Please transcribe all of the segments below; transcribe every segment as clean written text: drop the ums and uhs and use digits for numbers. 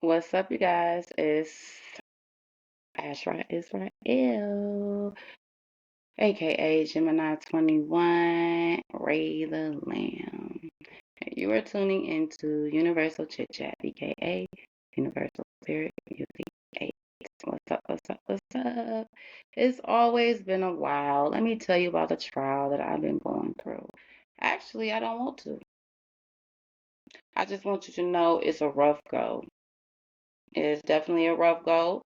What's up, you guys? It's Ashra Israel, aka Gemini 21, Ray the Lamb. You are tuning into Universal Chit Chat, aka Universal Spirit Music 8. What's up, what's up, what's up? It's always been a while. Let me tell you about the trial that I've been going through. Actually, I don't want to. I just want you to know it's a rough go. It's definitely a rough go.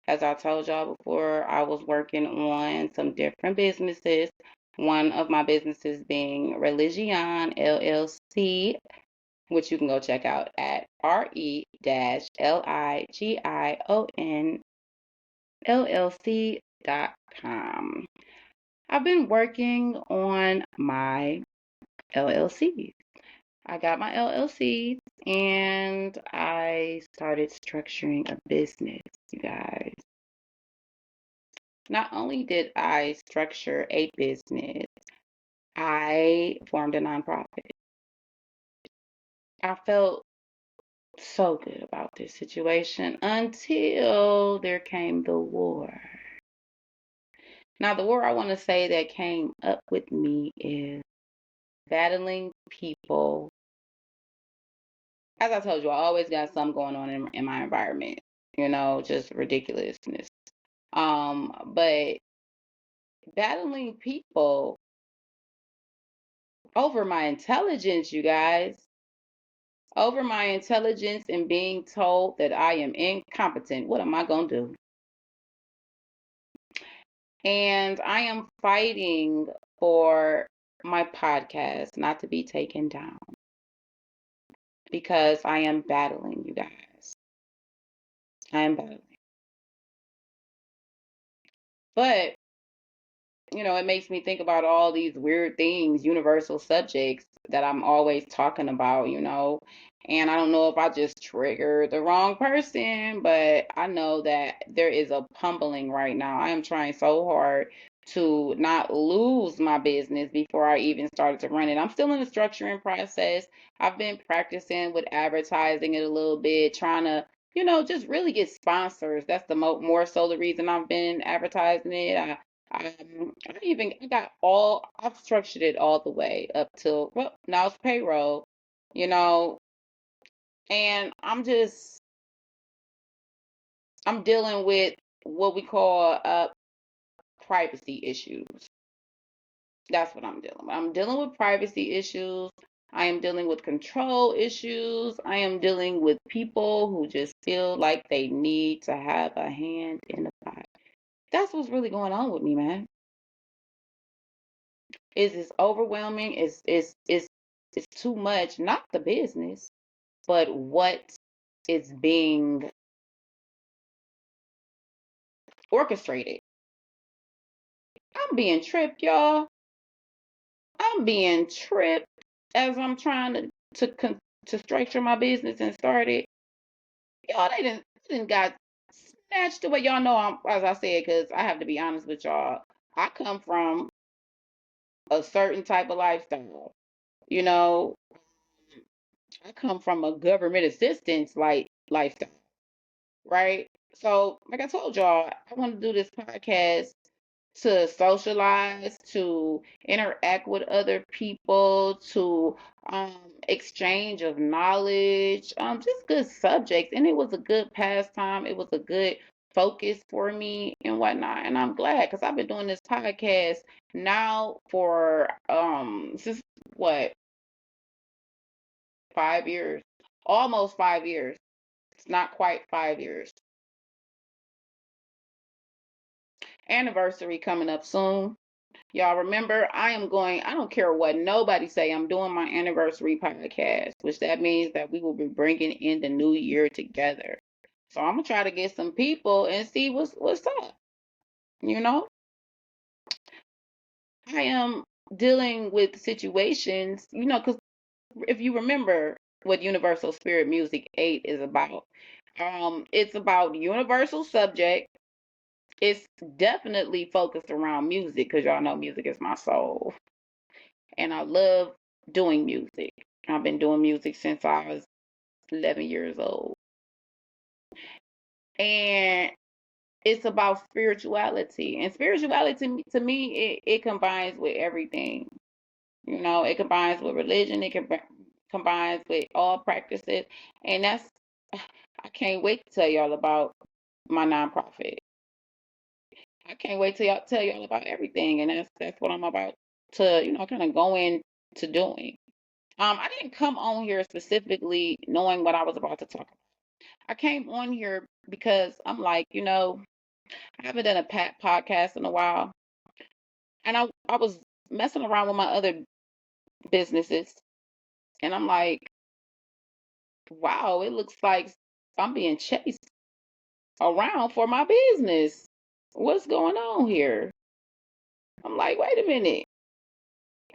As I told y'all before, I was working on some different businesses. One of my businesses being Re-Ligion LLC, which you can go check out at RE-LIGION I've been working on my LLC. I got my LLC and I started structuring a business, you guys. Not only did I structure a business, I formed a nonprofit. I felt so good about this situation until there came the war. Now, the war I want to say that came up with me is battling people. As I told you, I always got something going on in my environment, just ridiculousness. But battling people over my intelligence, you guys, over my intelligence and being told that I am incompetent. What am I going to do? And I am fighting for my podcast not to be taken down because I am battling, you guys. I am battling. But it makes me think about all these weird things, universal subjects that I'm always talking about, and I don't know if I just triggered the wrong person, but I know that there is a humbling right now. I am trying so hard to not lose my business before I even started to run it. I'm still in the structuring process. I've been practicing with advertising it a little bit, trying to just really get sponsors. That's the more so the reason I've been advertising it. I've structured it all the way up till, well, now it's payroll, and I'm dealing with what we call privacy issues. That's what I'm dealing with. I'm dealing with privacy issues. I am dealing with control issues. I am dealing with people who just feel like they need to have a hand in the pot. That's what's really going on with me, man. It's overwhelming. It's too much. Not the business, but what is being orchestrated. I'm being tripped, y'all. I'm being tripped as I'm trying to structure my business and start it. Y'all, they didn't got snatched away. Y'all know as I said, because I have to be honest with y'all. I come from a certain type of lifestyle. You know, I come from a government assistance lifestyle, right? So, like I told y'all, I want to do this podcast to socialize, to interact with other people, to exchange of knowledge, just good subjects. And it was a good pastime. It was a good focus for me and whatnot. And I'm glad because I've been doing this podcast now for since what, 5 years? Almost 5 years. It's not quite 5 years. Anniversary coming up soon. Y'all remember, I don't care what nobody say, I'm doing my anniversary podcast, which that means that we will be bringing in the new year together. So I'm going to try to get some people and see what's up. I am dealing with situations, because if you remember what Universal Spirit Music 8 is about, it's about universal subject. It's definitely focused around music because y'all know music is my soul. And I love doing music. I've been doing music since I was 11 years old. And it's about spirituality. And spirituality to me, it combines with everything. It combines with religion, combines with all practices. And I can't wait to tell y'all about my nonprofit. I can't wait to tell y'all about everything. And that's what I'm about to, kind of go into doing. I didn't come on here specifically knowing what I was about to talk about. I came on here because I'm like, I haven't done a podcast in a while. And I was messing around with my other businesses. And I'm like, wow, it looks like I'm being chased around for my business. What's going on here? I'm like, wait a minute.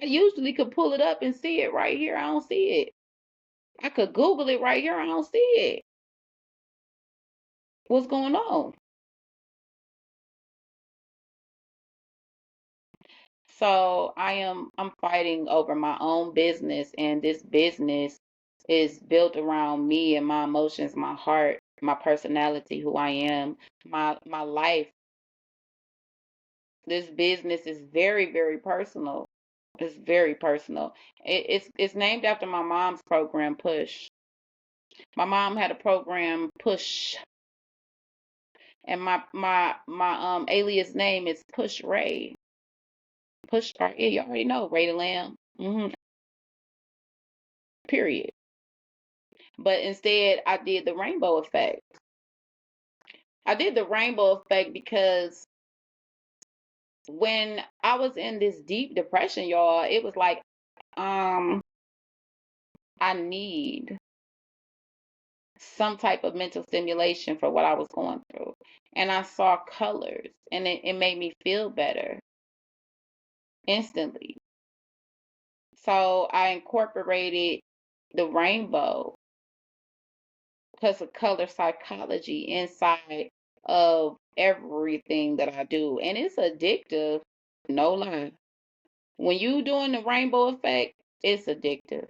I usually could pull it up and see it right here. I don't see it. I could Google it right here. I don't see it. What's going on? So I'm fighting over my own business, and this business is built around me and my emotions, my heart, my personality, who I am, my life. This business is very, very personal. It's very personal. It's named after my mom's program, Push. My mom had a program, Push, and my alias name is Push Ray. Push Ray. You already know Ray the Lamb. Period. But instead, I did the rainbow effect. I did the rainbow effect because when I was in this deep depression, y'all, it was like, I need some type of mental stimulation for what I was going through. And I saw colors, and it made me feel better instantly. So I incorporated the rainbow because of color psychology inside of everything that I do. And it's addictive, no lie. When you doing the rainbow effect, it's addictive.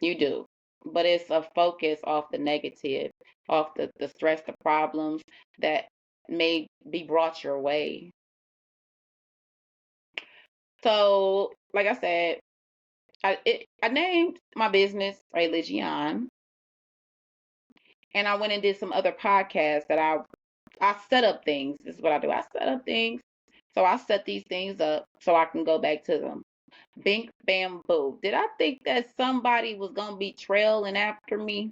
You do. But it's a focus off the negative, off the stress, the problems that may be brought your way. So, like I said, I named my business Re-Ligion, and I went and did some other podcasts that I set up things. This is what I do. I set up things. So I set these things up so I can go back to them. Bink, bam, boo. Did I think that somebody was going to be trailing after me?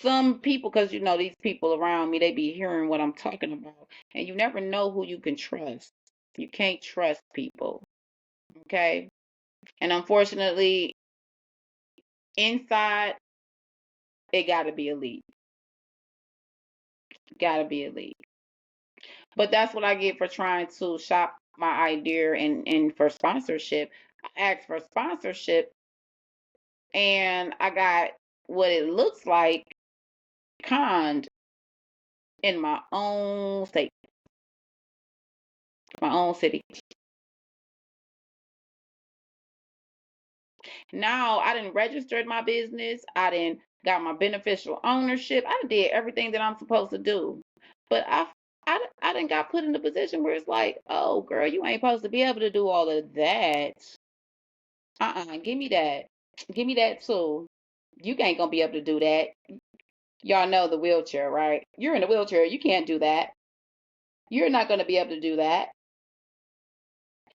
Some people, because these people around me, they be hearing what I'm talking about. And you never know who you can trust. You can't trust people. Okay? And unfortunately, inside, it got to be elite. Got to be elite. But that's what I get for trying to shop my idea and for sponsorship. I asked for sponsorship, and I got what it looks like conned in my own state, my own city. Now I didn't registered my business. I didn't got my beneficial ownership. I did everything that I'm supposed to do. But I didn't got put in a position where it's like, oh girl, you ain't supposed to be able to do all of that. Give me that. Give me that too. You ain't gonna be able to do that. Y'all know the wheelchair, right? You're in a wheelchair. You can't do that. You're not gonna be able to do that.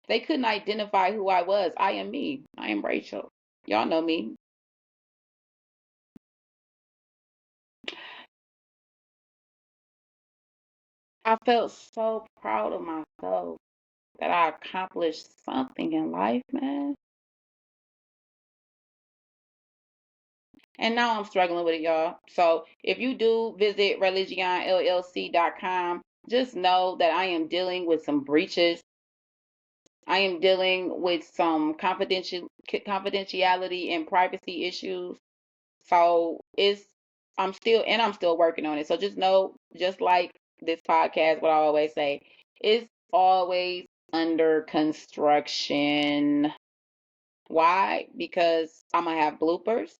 They couldn't identify who I was. I am me. I am Rachel. Y'all know me. I felt so proud of myself that I accomplished something in life, man. And now I'm struggling with it, y'all. So if you do visit religionllc.com, just know that I am dealing with some breaches. I am dealing with some confidentiality and privacy issues. So I'm still working on it. So just know, just like this podcast, what I always say, it's always under construction. Why? Because I'm gonna have bloopers.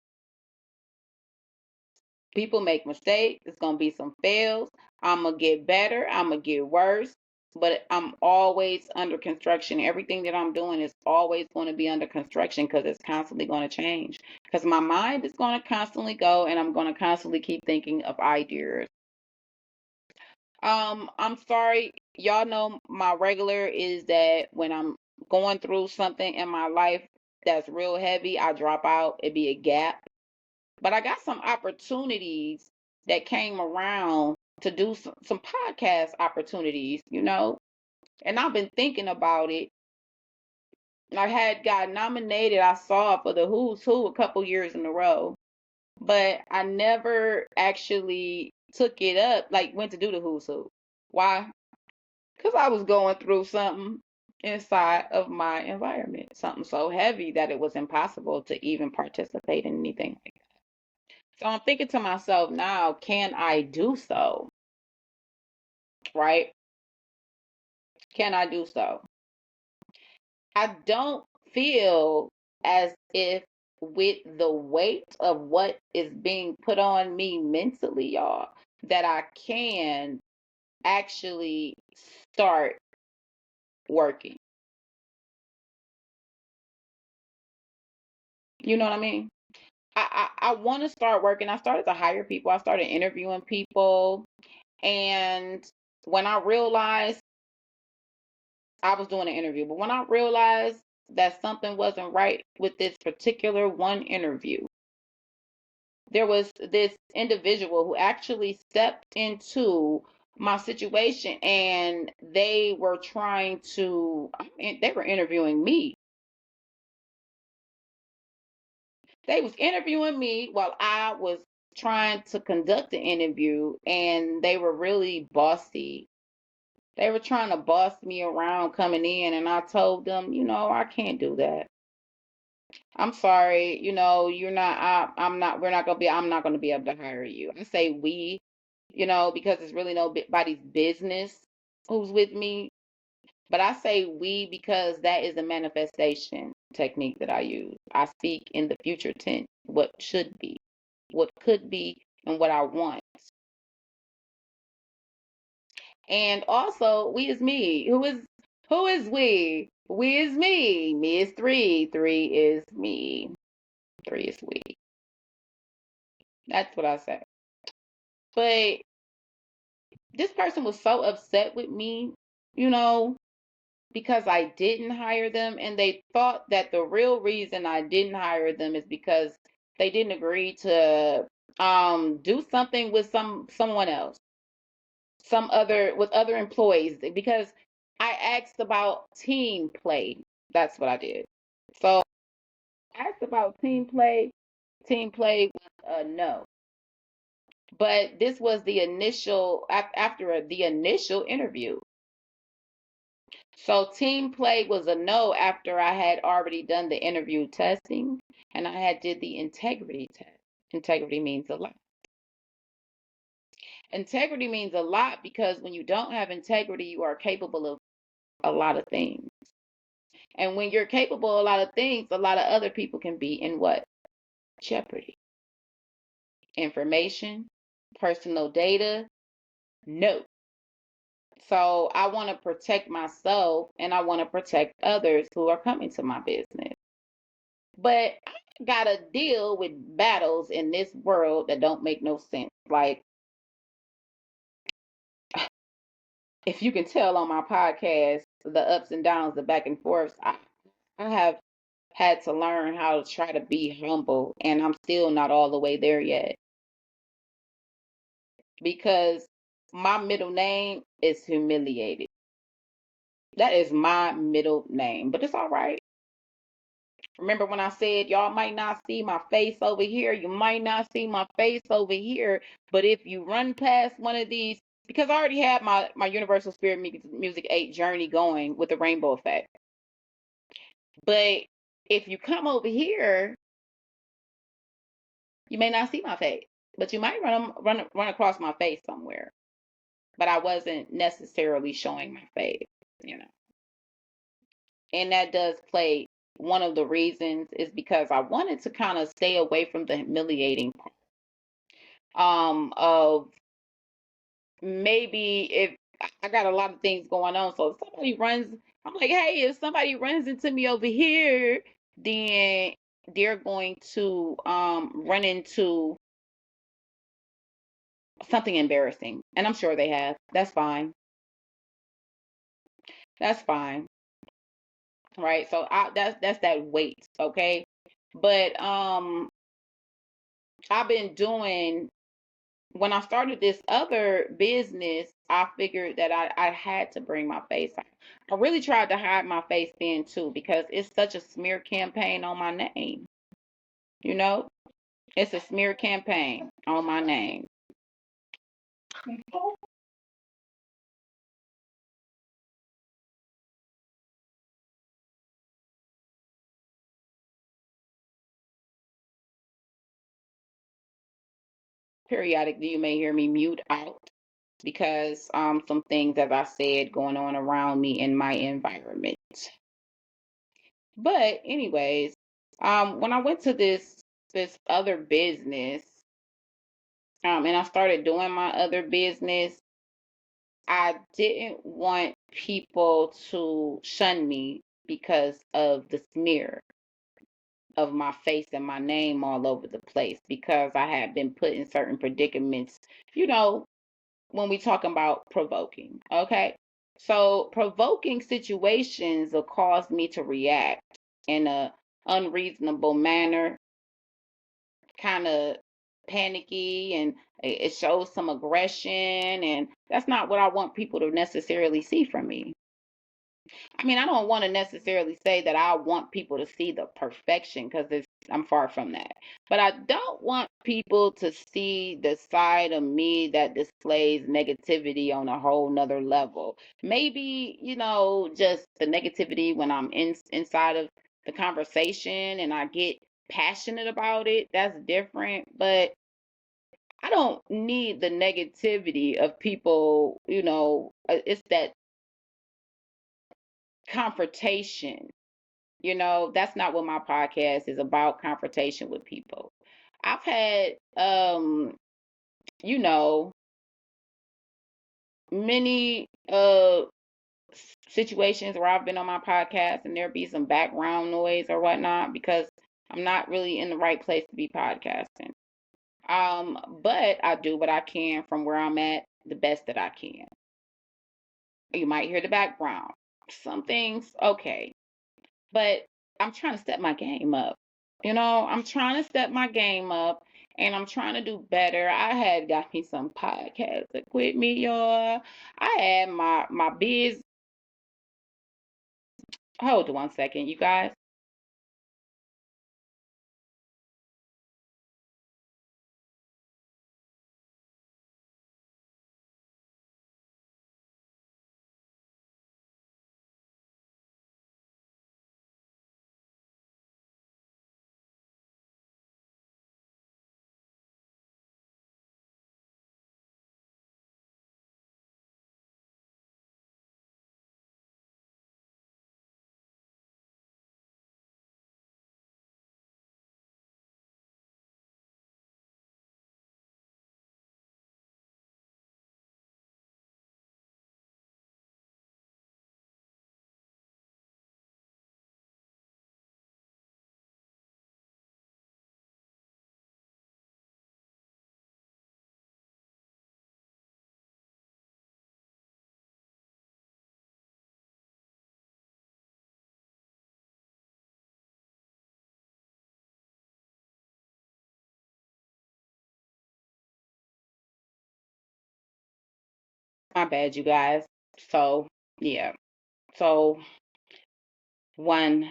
People make mistakes. It's going to be some fails. I'm going to get better. I'm going to get worse. But I'm always under construction. Everything that I'm doing is always going to be under construction because it's constantly going to change. Because my mind is going to constantly go and I'm going to constantly keep thinking of ideas. I'm sorry. Y'all know my regular is that when I'm going through something in my life that's real heavy, I drop out. It'd be a gap. But I got some opportunities that came around to do some podcast opportunities, and I've been thinking about it. I had got nominated, I saw for the Who's Who a couple years in a row, but I never actually took it up, like went to do the Who's Who. Why? Because I was going through something inside of my environment, something so heavy that it was impossible to even participate in anything. So I'm thinking to myself now, can I do so? Right? Can I do so? I don't feel as if with the weight of what is being put on me mentally, y'all, that I can actually start working. You know what I mean? I want to start working. I started to hire people. I started interviewing people. And when I realized I was doing an interview, but when I realized that something wasn't right with this particular one interview, there was this individual who actually stepped into my situation and they were they were interviewing me. They was interviewing me while I was trying to conduct the interview, and they were really bossy. They were trying to boss me around coming in, and I told them, I can't do that. I'm sorry, you're not, I'm not gonna be able to hire you. I say we, because it's really nobody's business who's with me. But I say we because that is the manifestation technique that I use. I speak in the future tense, what should be, what could be, and what I want. And also, we is me. Who is we? We is me. Me is three. Three is me. Three is we. That's what I say. But this person was so upset with me, you know, because I didn't hire them, and they thought that the real reason I didn't hire them is because they didn't agree to do something with someone else, with other employees, because I asked about team play. That's what I did. So I asked about team play. Team play was a no. But this was the initial after the initial interview. So team play was a no after I had already done the interview testing and I had did the integrity test. Integrity means a lot. Integrity means a lot because when you don't have integrity, you are capable of a lot of things. And when you're capable of a lot of things, a lot of other people can be in what? Jeopardy. Information, personal data, no. So I want to protect myself and I want to protect others who are coming to my business. But I gotta deal with battles in this world that don't make no sense. Like, if you can tell on my podcast, the ups and downs, the back and forths, I have had to learn how to try to be humble, and I'm still not all the way there yet. Because my middle name is humiliated. That is my middle name, but it's all right. Remember when I said y'all might not see my face over here, you might not see my face over here, but if you run past one of these, because I already had my Universal Spirit Music 8 journey going with the rainbow effect. But if you come over here, you may not see my face, but you might run across my face somewhere. But I wasn't necessarily showing my face. And that does play. One of the reasons is because I wanted to kind of stay away from the humiliating part. of maybe if I got a lot of things going on, so if somebody runs, I'm like, hey, if somebody runs into me over here, then they're going to run into something embarrassing, and I'm sure they have. That's fine. That's fine, right? So that's that weight, okay? But I've been doing, when I started this other business, I figured that I had to bring my face out. I really tried to hide my face then too, because it's such a smear campaign on my name. You know, it's a smear campaign on my name. Periodically, you may hear me mute out because some things that I said going on around me in my environment. But anyways, when I went to this other business, and I started doing my other business, I didn't want people to shun me because of the smear of my face and my name all over the place, because I had been put in certain predicaments, you know, when we talking about provoking, okay? So provoking situations will cause me to react in a unreasonable manner, kind of panicky, and it shows some aggression, and that's not what I want people to necessarily see from me. I mean, I don't want to necessarily say that I want people to see the perfection, because I'm far from that. But I don't want people to see the side of me that displays negativity on a whole nother level. Maybe, just the negativity when I'm inside of the conversation and I get passionate about it. That's different. But I don't need the negativity of people, it's that confrontation. That's not what my podcast is about, confrontation with people. I've had you know many situations where I've been on my podcast and there be some background noise or whatnot, because I'm not really in the right place to be podcasting. But I do what I can from where I'm at, the best that I can. You might hear the background. Some things, okay. But I'm trying to step my game up. I'm trying to step my game up, and I'm trying to do better. I had got me some podcast equipment, y'all. I had my biz. Hold on one second, you guys. My bad, you guys. So yeah. So 1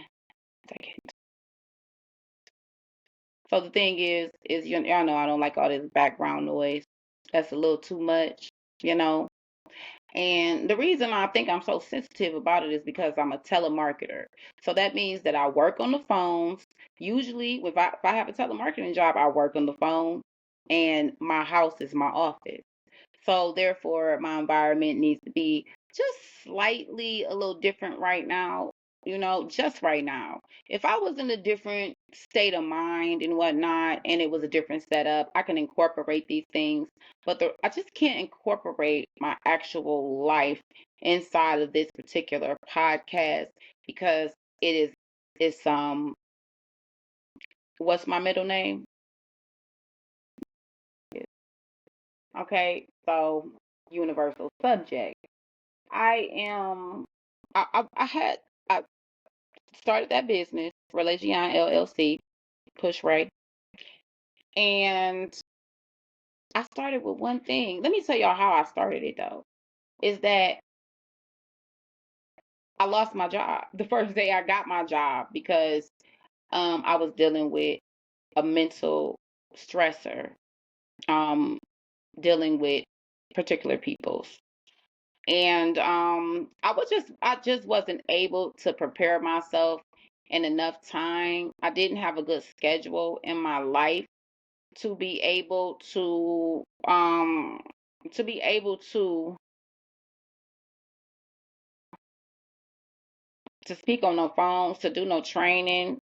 second. So the thing is y'all know I don't like all this background noise. That's a little too much, you know. And the reason I think I'm so sensitive about it is because I'm a telemarketer. So that means that I work on the phones. Usually, if I have a telemarketing job, I work on the phone, and my house is my office. So therefore, my environment needs to be just slightly a little different right now. just right now. If I was in a different state of mind and whatnot, and it was a different setup, I can incorporate these things. But I just can't incorporate my actual life inside of this particular podcast because it's what's my middle name? Okay, so universal subject. I am. I started that business, Re-Ligion LLC, push right, and I started with one thing. Let me tell y'all how I started it though. Is that I lost my job the first day I got my job because I was dealing with a mental stressor, um, dealing with particular peoples. And I just wasn't able to prepare myself in enough time. I didn't have a good schedule in my life to be able to speak on no phones, to do no training.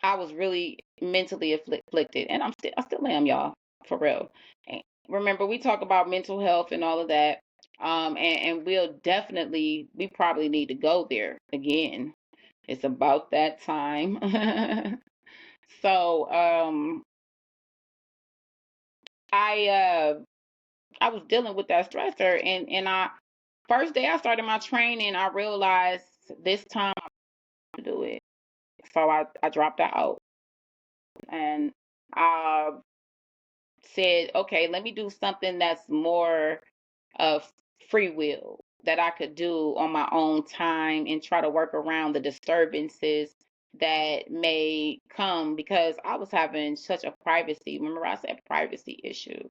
I was really mentally afflicted, and I still am, y'all, for real. And remember, we talk about mental health and all of that, and we probably need to go there again. It's about that time. So, I uh, I was dealing with that stressor, and I first day I started my training, I realized this time I do it. So I dropped out and I said, okay, let me do something that's more of free will that I could do on my own time and try to work around the disturbances that may come because I was having such a privacy. Remember, I said privacy issue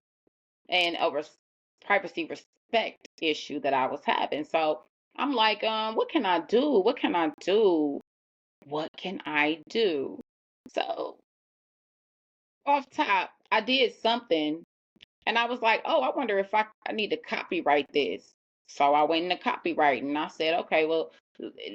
and privacy respect issue that I was having. So I'm like, what can I do? What can I do? What can I do? So off top, I did something and I was like, oh, I wonder if I need to copyright this. So I went into copyright and I said, okay, well,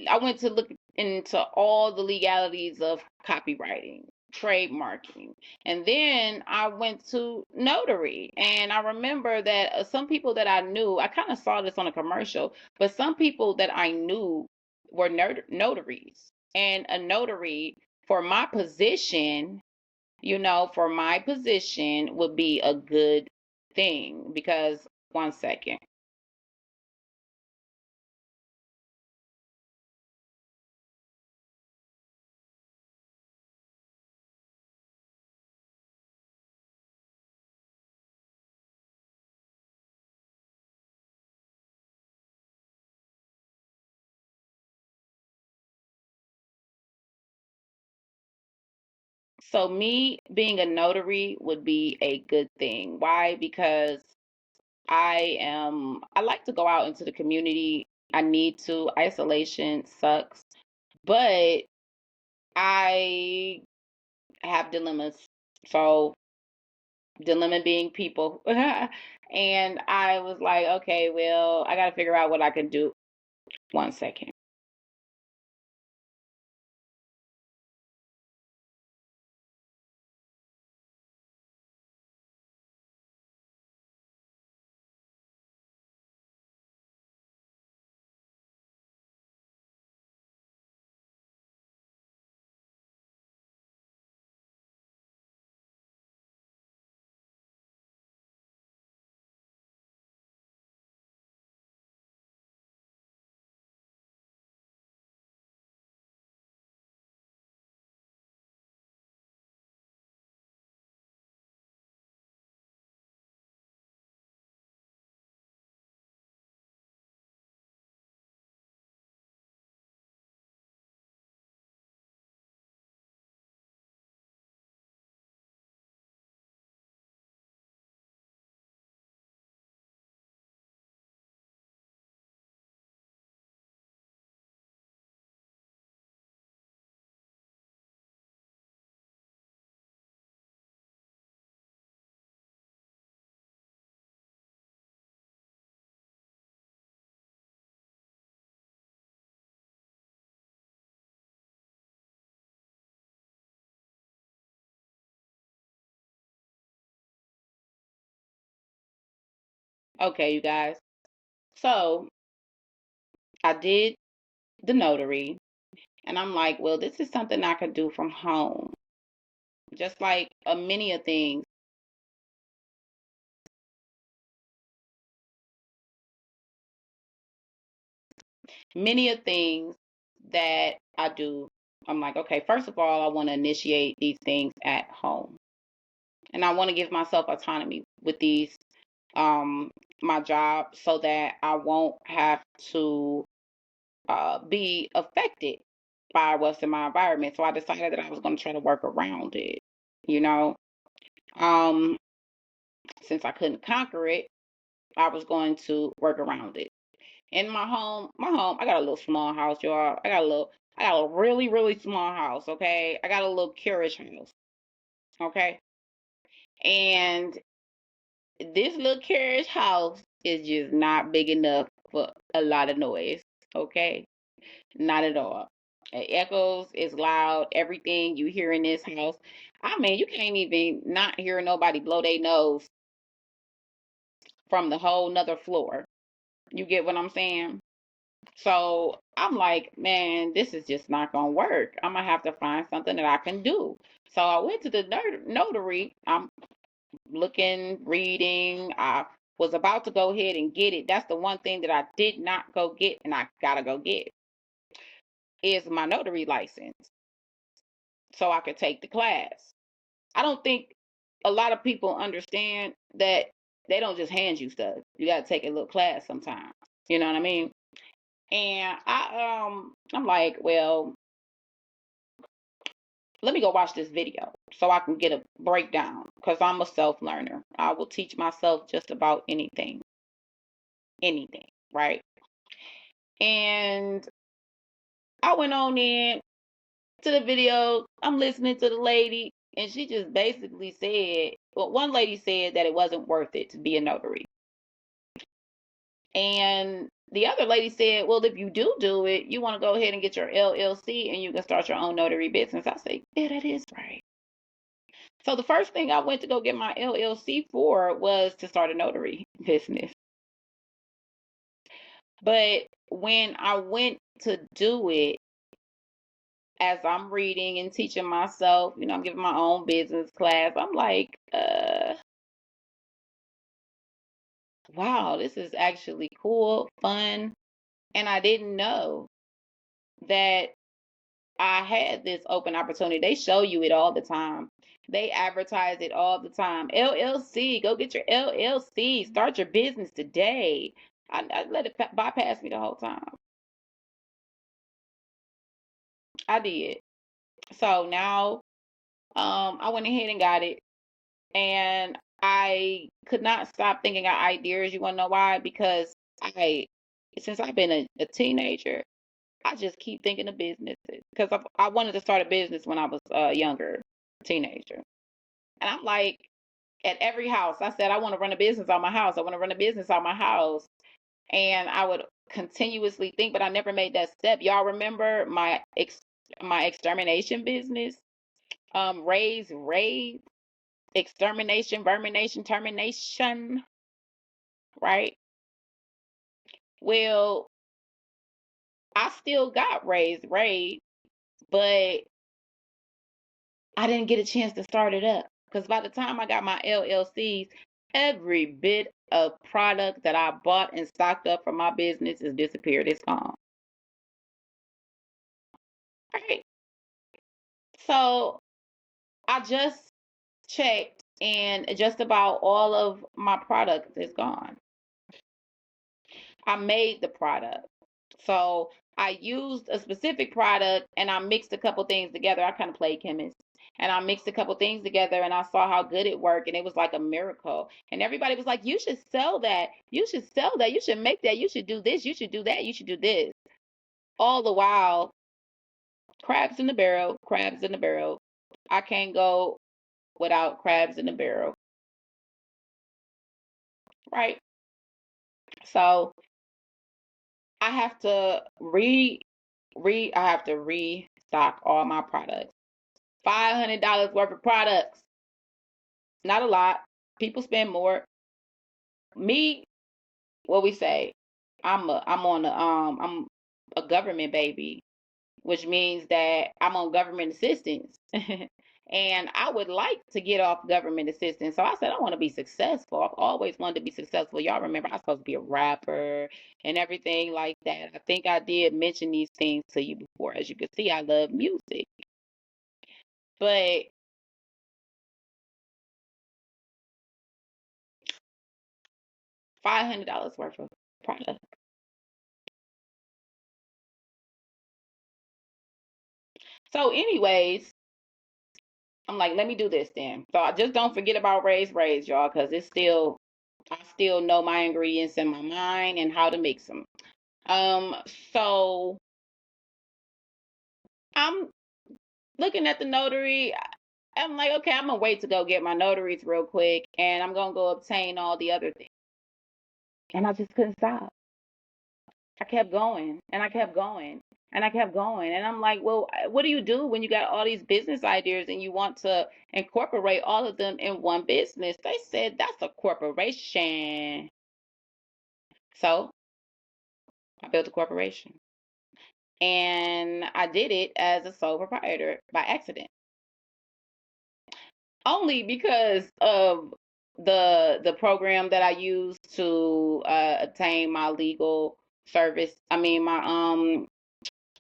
I went to look into all the legalities of copywriting, trademarking. And then I went to notary. And I remember that some people that I knew, I kind of saw this on a commercial, but some people that I knew were notaries. And a notary for my position, for my position would be a good thing because one second. So me being a notary would be a good thing. Why? Because I like to go out into the community. I need to. Isolation sucks, but I have dilemmas. So dilemma being people. And I was like, okay, well, I got to figure out what I can do. One second. Okay, you guys. So I did the notary, and I'm like, well, this is something I could do from home. Just like many of things. Many of things that I do, I'm like, okay, first of all, I want to initiate these things at home. And I want to give myself autonomy with these my job so that I won't have to be affected by what's in my environment. So I decided that I was going to try to work around it, you know. Um, since I couldn't conquer it, I was going to work around it. In my home, I got a little small house, y'all. I got a really, really small house, okay? I got a little carriage house, okay? And this little carriage house is just not big enough for a lot of noise, okay? Not at all. It echoes, it's loud, everything you hear in this house. I mean, you can't even not hear nobody blow their nose from the whole nother floor. You get what I'm saying? So I'm like, man, this is just not gonna work. I'm gonna have to find something that I can do. So I went to the notary. I'm looking, reading. I was about to go ahead and get it. That's the one thing that I did not go get, and I gotta go get is my notary license so I could take the class. I don't think a lot of people understand that they don't just hand you stuff. You gotta take a little class sometimes. You know what I mean? And I'm like, well, let me go watch this video so I can get a breakdown because I'm a self learner. I will teach myself just about anything, right? And I went on in to the video. I'm listening to the lady, and she just basically said, well, one lady said that it wasn't worth it to be a notary. And the other lady said, well, if you do it, you want to go ahead and get your LLC and you can start your own notary business. I say, yeah, that is right. So the first thing I went to go get my LLC for was to start a notary business. But when I went to do it, as I'm reading and teaching myself, I'm giving my own business class, I'm like, wow, this is actually cool, fun. And I didn't know that I had this open opportunity. They show you it all the time. They advertise it all the time. LLC, go get your LLC. Start your business today. I let it bypass me the whole time. I did. So now, I went ahead and got it, and I could not stop thinking of ideas. You want to know why? Because since I've been a teenager, I just keep thinking of businesses because I wanted to start a business when I was younger, teenager. And I'm like, at every house, I said, I want to run a business on my house. I want to run a business on my house. And I would continuously think, but I never made that step. Y'all remember my extermination business? Raise, extermination, vermination, termination, right? Well, I still got raise, but I didn't get a chance to start it up because by the time I got my LLCs, every bit of product that I bought and stocked up for my business has disappeared. It's gone. Right. So I just checked, and just about all of my products is gone. I made the product. So I used a specific product and I mixed a couple things together. I kind of played chemist. And I mixed a couple things together and I saw how good it worked, and it was like a miracle. And everybody was like, you should sell that. You should sell that. You should make that. You should do this. You should do that. You should do this. All the while, crabs in the barrel, crabs in the barrel. I can't go without crabs in the barrel. Right? So I have to I have to restock all my products. $500 worth of products. Not a lot. People spend more. Me, what we say, I'm a government baby, which means that I'm on government assistance. And I would like to get off government assistance. So I said, I want to be successful. I've always wanted to be successful. Y'all remember I was supposed to be a rapper and everything like that. I think I did mention these things to you before. As you can see, I love music. But $500 worth of product. So, anyways, I'm like, let me do this then. So I just don't forget about raise, y'all, because I still know my ingredients in my mind and how to mix them. Um, so I'm looking at the notary. I'm like, okay, I'm gonna wait to go get my notaries real quick, and I'm gonna go obtain all the other things. And I just couldn't stop. I kept going, and I kept going, and I kept going. And I'm like, well, what do you do when you got all these business ideas and you want to incorporate all of them in one business? They said that's a corporation. So I built a corporation. And I did it as a sole proprietor by accident. Only because of the program that I used to obtain my legal service. I mean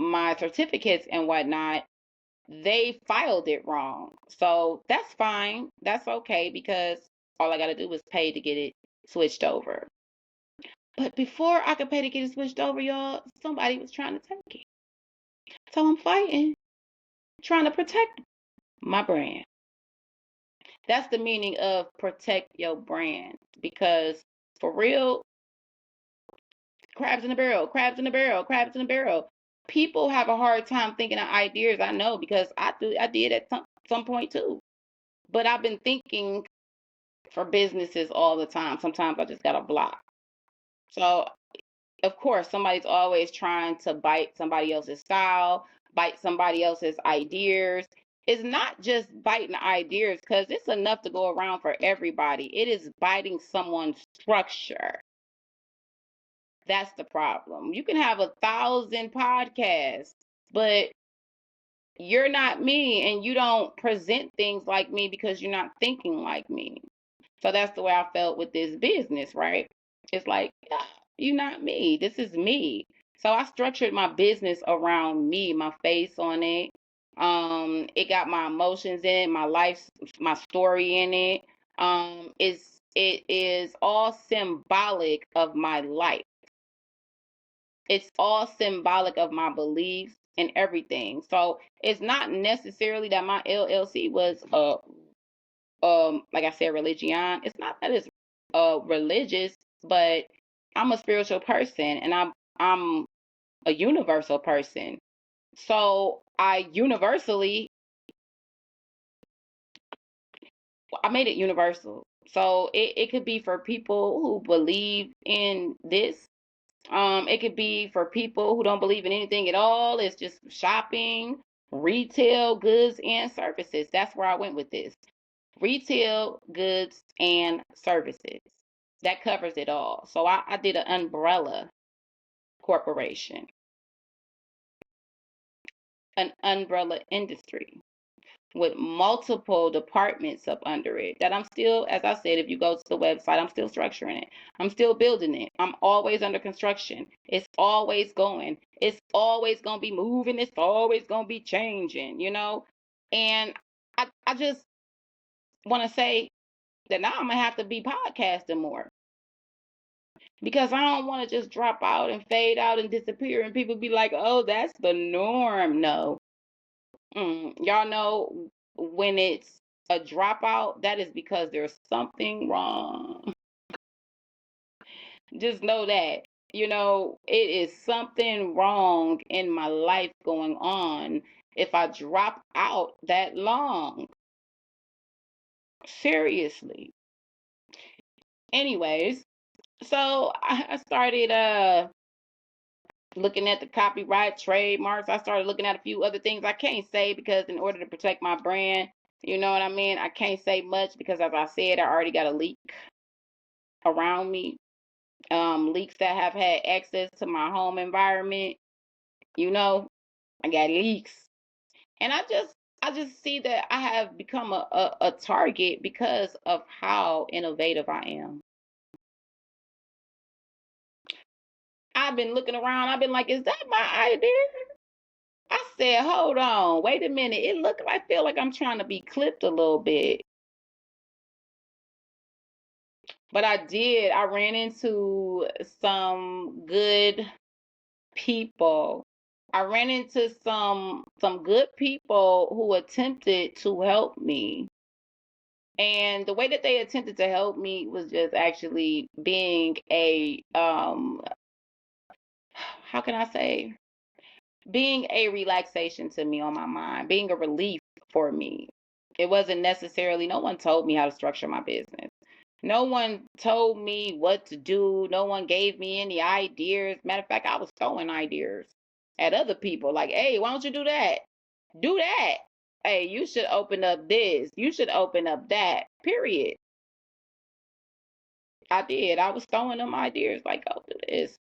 my certificates and whatnot. They filed it wrong, so that's fine. That's okay because all I got to do was pay to get it switched over. But before I could pay to get it switched over, y'all, somebody was trying to take it. So I'm fighting, trying to protect my brand. That's the meaning of protect your brand because for real, crabs in the barrel, crabs in the barrel, crabs in the barrel. People have a hard time thinking of ideas. I know because I did at some point too. But I've been thinking for businesses all the time. Sometimes I just got a block. So of course, somebody's always trying to bite somebody else's style, bite somebody else's ideas. It's not just biting ideas because it's enough to go around for everybody. It is biting someone's structure. That's the problem. You can have 1,000 podcasts, but you're not me and you don't present things like me because you're not thinking like me. So that's the way I felt with this business, right? It's like, yeah, you're not me. This is me. So I structured my business around me, my face on it. It got my emotions in it, my life, my story in it. It is all symbolic of my life. It's all symbolic of my beliefs and everything. So it's not necessarily that my LLC was like I said, religion. It's not that it's religious, but I'm a spiritual person and I'm a universal person. So I made it universal. So it could be for people who believe in this. It could be for people who don't believe in anything at all. It's just shopping, retail, goods, and services. That's where I went with this. Retail, goods, and services. That covers it all. So I did an umbrella corporation, an umbrella industry with multiple departments up under it that I'm still, as I said, if you go to the website, I'm still structuring it. I'm still building it. I'm always under construction. It's always going. It's always going to be moving. It's always going to be changing, you know? And I just want to say that now I'm going to have to be podcasting more because I don't want to just drop out and fade out and disappear and people be like, oh, that's the norm. No. Y'all know when it's a dropout, that is because there's something wrong. Just know that. It is something wrong in my life going on if I drop out that long. Seriously. Anyways, so I started looking at the copyright, trademarks. I started looking at a few other things I can't say because in order to protect my brand, you know what I mean? I can't say much because as I said, I already got a leak around me. leaks that have had access to my home environment. You know, I got leaks. And I just see that I have become a target because of how innovative I am. I've been looking around, I've been like, is that my idea? I said, hold on, wait a minute. I feel like I'm trying to be clipped a little bit. But I ran into some good people. I ran into some good people who attempted to help me. And the way that they attempted to help me was just actually being a how can I say? Being a relaxation to me on my mind, being a relief for me. It wasn't necessarily, no one told me how to structure my business. No one told me what to do. No one gave me any ideas. Matter of fact, I was throwing ideas at other people like, hey, why don't you do that? Do that. Hey, you should open up this. You should open up that. Period. I did. I was throwing them ideas like, go do this.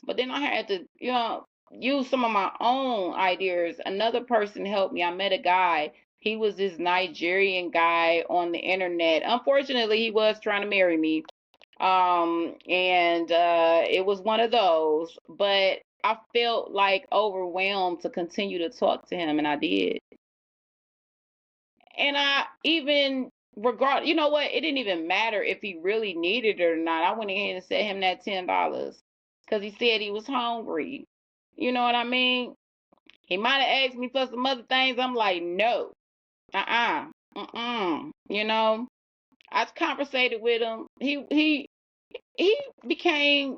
But then I had to, use some of my own ideas. Another person helped me. I met a guy. He was this Nigerian guy on the internet. Unfortunately, he was trying to marry me. And it was one of those. But I felt like overwhelmed to continue to talk to him, and I did. And I even you know what? It didn't even matter if he really needed it or not. I went ahead and sent him that $10 because he said he was hungry. You know what I mean? He might have asked me for some other things. I'm like, no, You know, I conversated with him. He became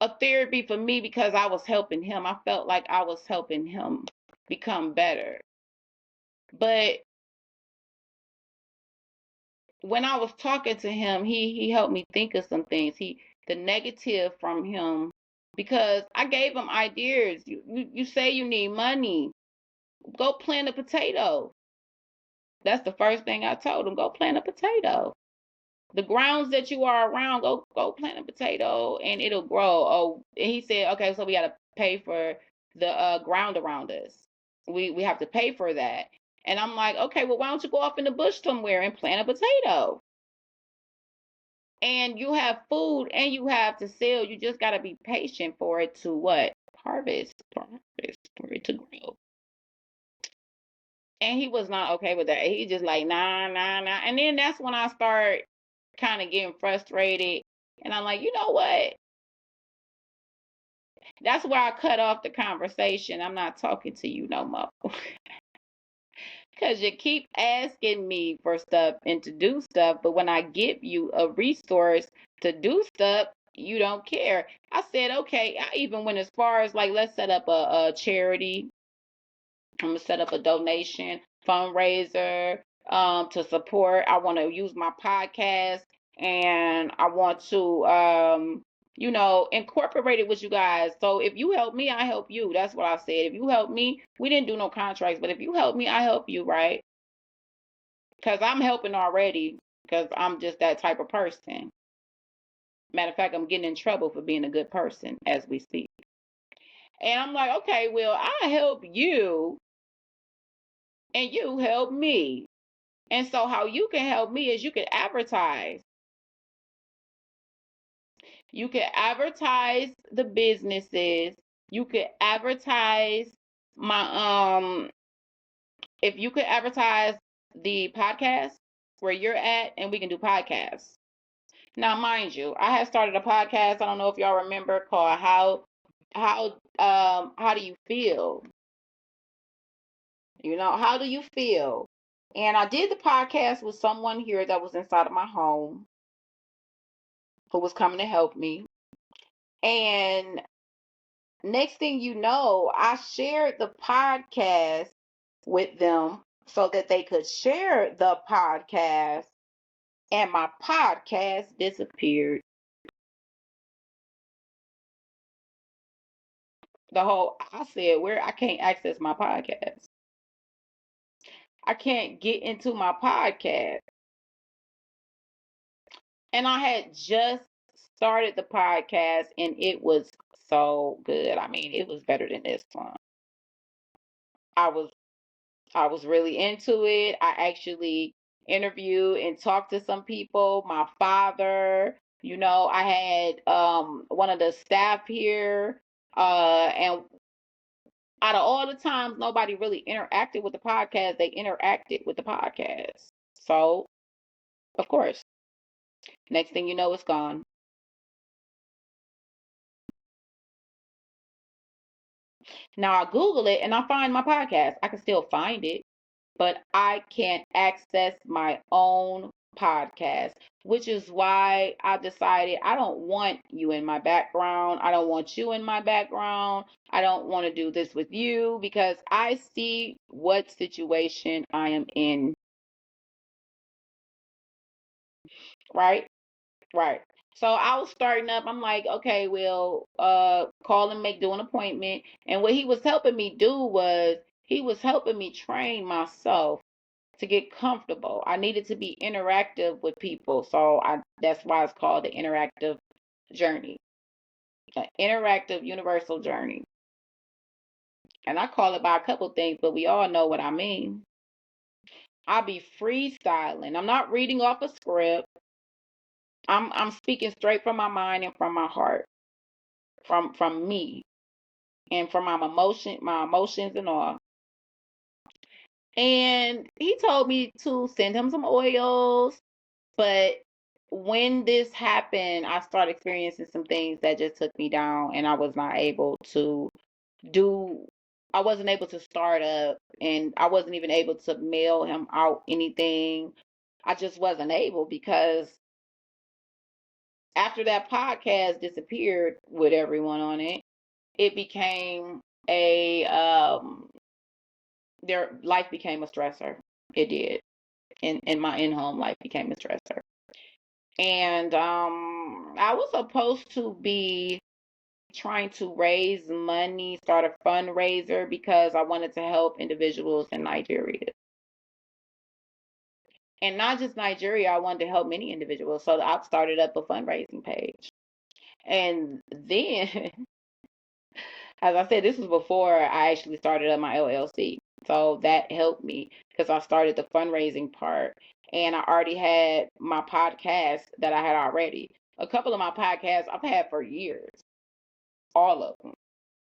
a therapy for me because I was helping him. I felt like I was helping him become better. But when I was talking to him, he helped me think of some things. The negative from him, because I gave him ideas. You say you need money, go plant a potato. That's the first thing I told him. Go plant a potato. The grounds that you are around, go plant a potato and it'll grow. Oh, and he said, okay, so we got to pay for the ground around us. We have to pay for that. And I'm like, okay, well, why don't you go off in the bush somewhere and plant a potato? And you have food and you have to sell. You just got to be patient for it to what? Harvest, for it to grow. And he was not okay with that. He just like, nah, nah, nah. And then that's when I start kind of getting frustrated. And I'm like, you know what? That's where I cut off the conversation. I'm not talking to you no more. Because you keep asking me for stuff and to do stuff. But when I give you a resource to do stuff, you don't care. I said, okay. I even went as far as like, let's set up a charity. I'm going to set up a donation fundraiser to support. I want to use my podcast and I want to, incorporate it with you guys. So if you help me, I help you. That's what I said. If you help me, we didn't do no contracts, but if you help me, I help you, right? Because I'm helping already because I'm just that type of person. Matter of fact, I'm getting in trouble for being a good person as we speak. And I'm like, okay, well, I help you and you help me. And so how you can help me is you can advertise. You can advertise the businesses. You could advertise my if you could advertise the podcast where you're at and we can do podcasts. Now mind you, I have started a podcast, I don't know if y'all remember, called how do you feel? How do you feel? And I did the podcast with someone here that was inside of my home who was coming to help me. And next thing you know, I shared the podcast with them so that they could share the podcast, and my podcast disappeared. I said, where I can't access my podcast. I can't get into my podcast. And I had just started the podcast and it was so good. I mean, it was better than this one. I was I was really into it. I actually interviewed and talked to some people. My father, I had one of the staff here, and out of all the times nobody really interacted with the podcast, they interacted with the podcast. So, of course, next thing you know, it's gone. Now I Google it and I find my podcast. I can still find it, but I can't access my own podcast, which is why I decided I don't want you in my background. I don't want you in my background. I don't want to do this with you because I see what situation I am in, right? Right. So I was starting up. I'm like, okay, well, call and do an appointment. And what he was helping me do was he was helping me train myself to get comfortable. I needed to be interactive with people. So that's why it's called the interactive journey. An interactive universal journey. And I call it by a couple things, but we all know what I mean. I'll be freestyling. I'm not reading off a script. I'm speaking straight from my mind and from my heart. From me and from my emotions and all. And he told me to send him some oils, but when this happened, I started experiencing some things that just took me down, and I was not able to do. I wasn't able to start up, and I wasn't even able to mail him out anything. I just wasn't able because after that podcast disappeared with everyone on it, it became a their life became a stressor. It did. In my in-home life became a stressor. And I was supposed to be trying to raise money, start a fundraiser because I wanted to help individuals in Nigeria. And not just Nigeria, I wanted to help many individuals. So I started up a fundraising page. And then as I said, this was before I actually started up my LLC. So that helped me because I started the fundraising part and I already had my podcast that I had already. A couple of my podcasts I've had for years, all of them,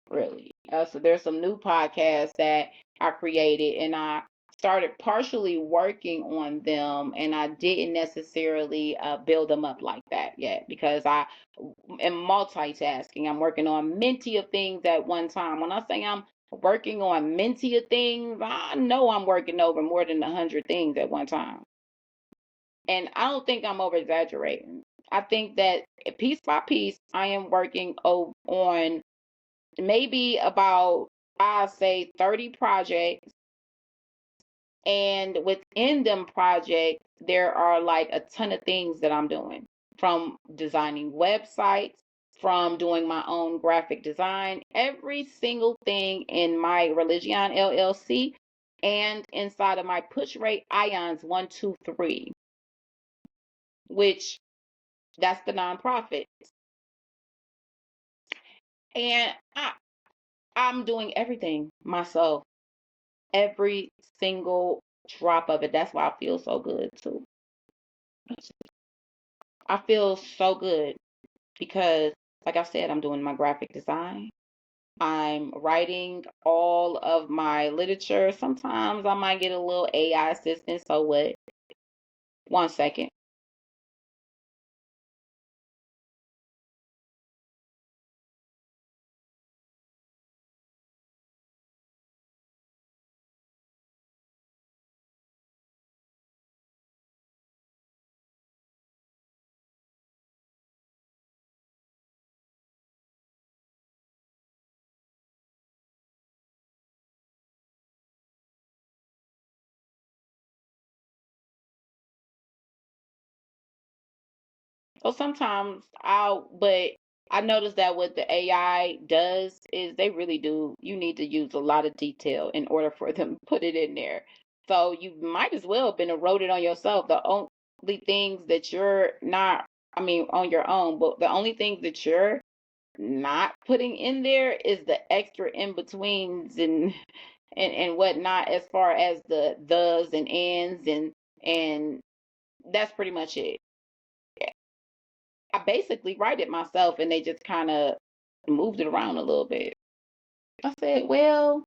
really. So there's some new podcasts that I created and I started partially working on them and I didn't necessarily build them up like that yet because I am multitasking. I'm working on minty of things at one time. When I say I'm working on minty of things, I know I'm working over more than 100 things at one time. And I don't think I'm over exaggerating. I think that piece by piece, I am working on maybe about, I say 30 projects. And within them projects, there are like a ton of things that I'm doing, from designing websites, from doing my own graphic design, every single thing in my Re-Ligion LLC and inside of my Push Rate Ions 123, which that's the nonprofit. And I'm doing everything myself, every single drop of it. That's why I feel so good too. I feel so good because, like I said, I'm doing my graphic design. I'm writing all of my literature. Sometimes I might get a little AI assistant. So what? 1 second. So sometimes but I noticed that what the AI does is they really do, you need to use a lot of detail in order for them to put it in there. So you might as well have been eroded on yourself. The only things that you're not I mean, on your own. But the only thing that you're not putting in there is the extra in betweens and whatnot, as far as the does and ends, and that's pretty much it. I basically write it myself, and they just kind of moved it around a little bit. I said, well,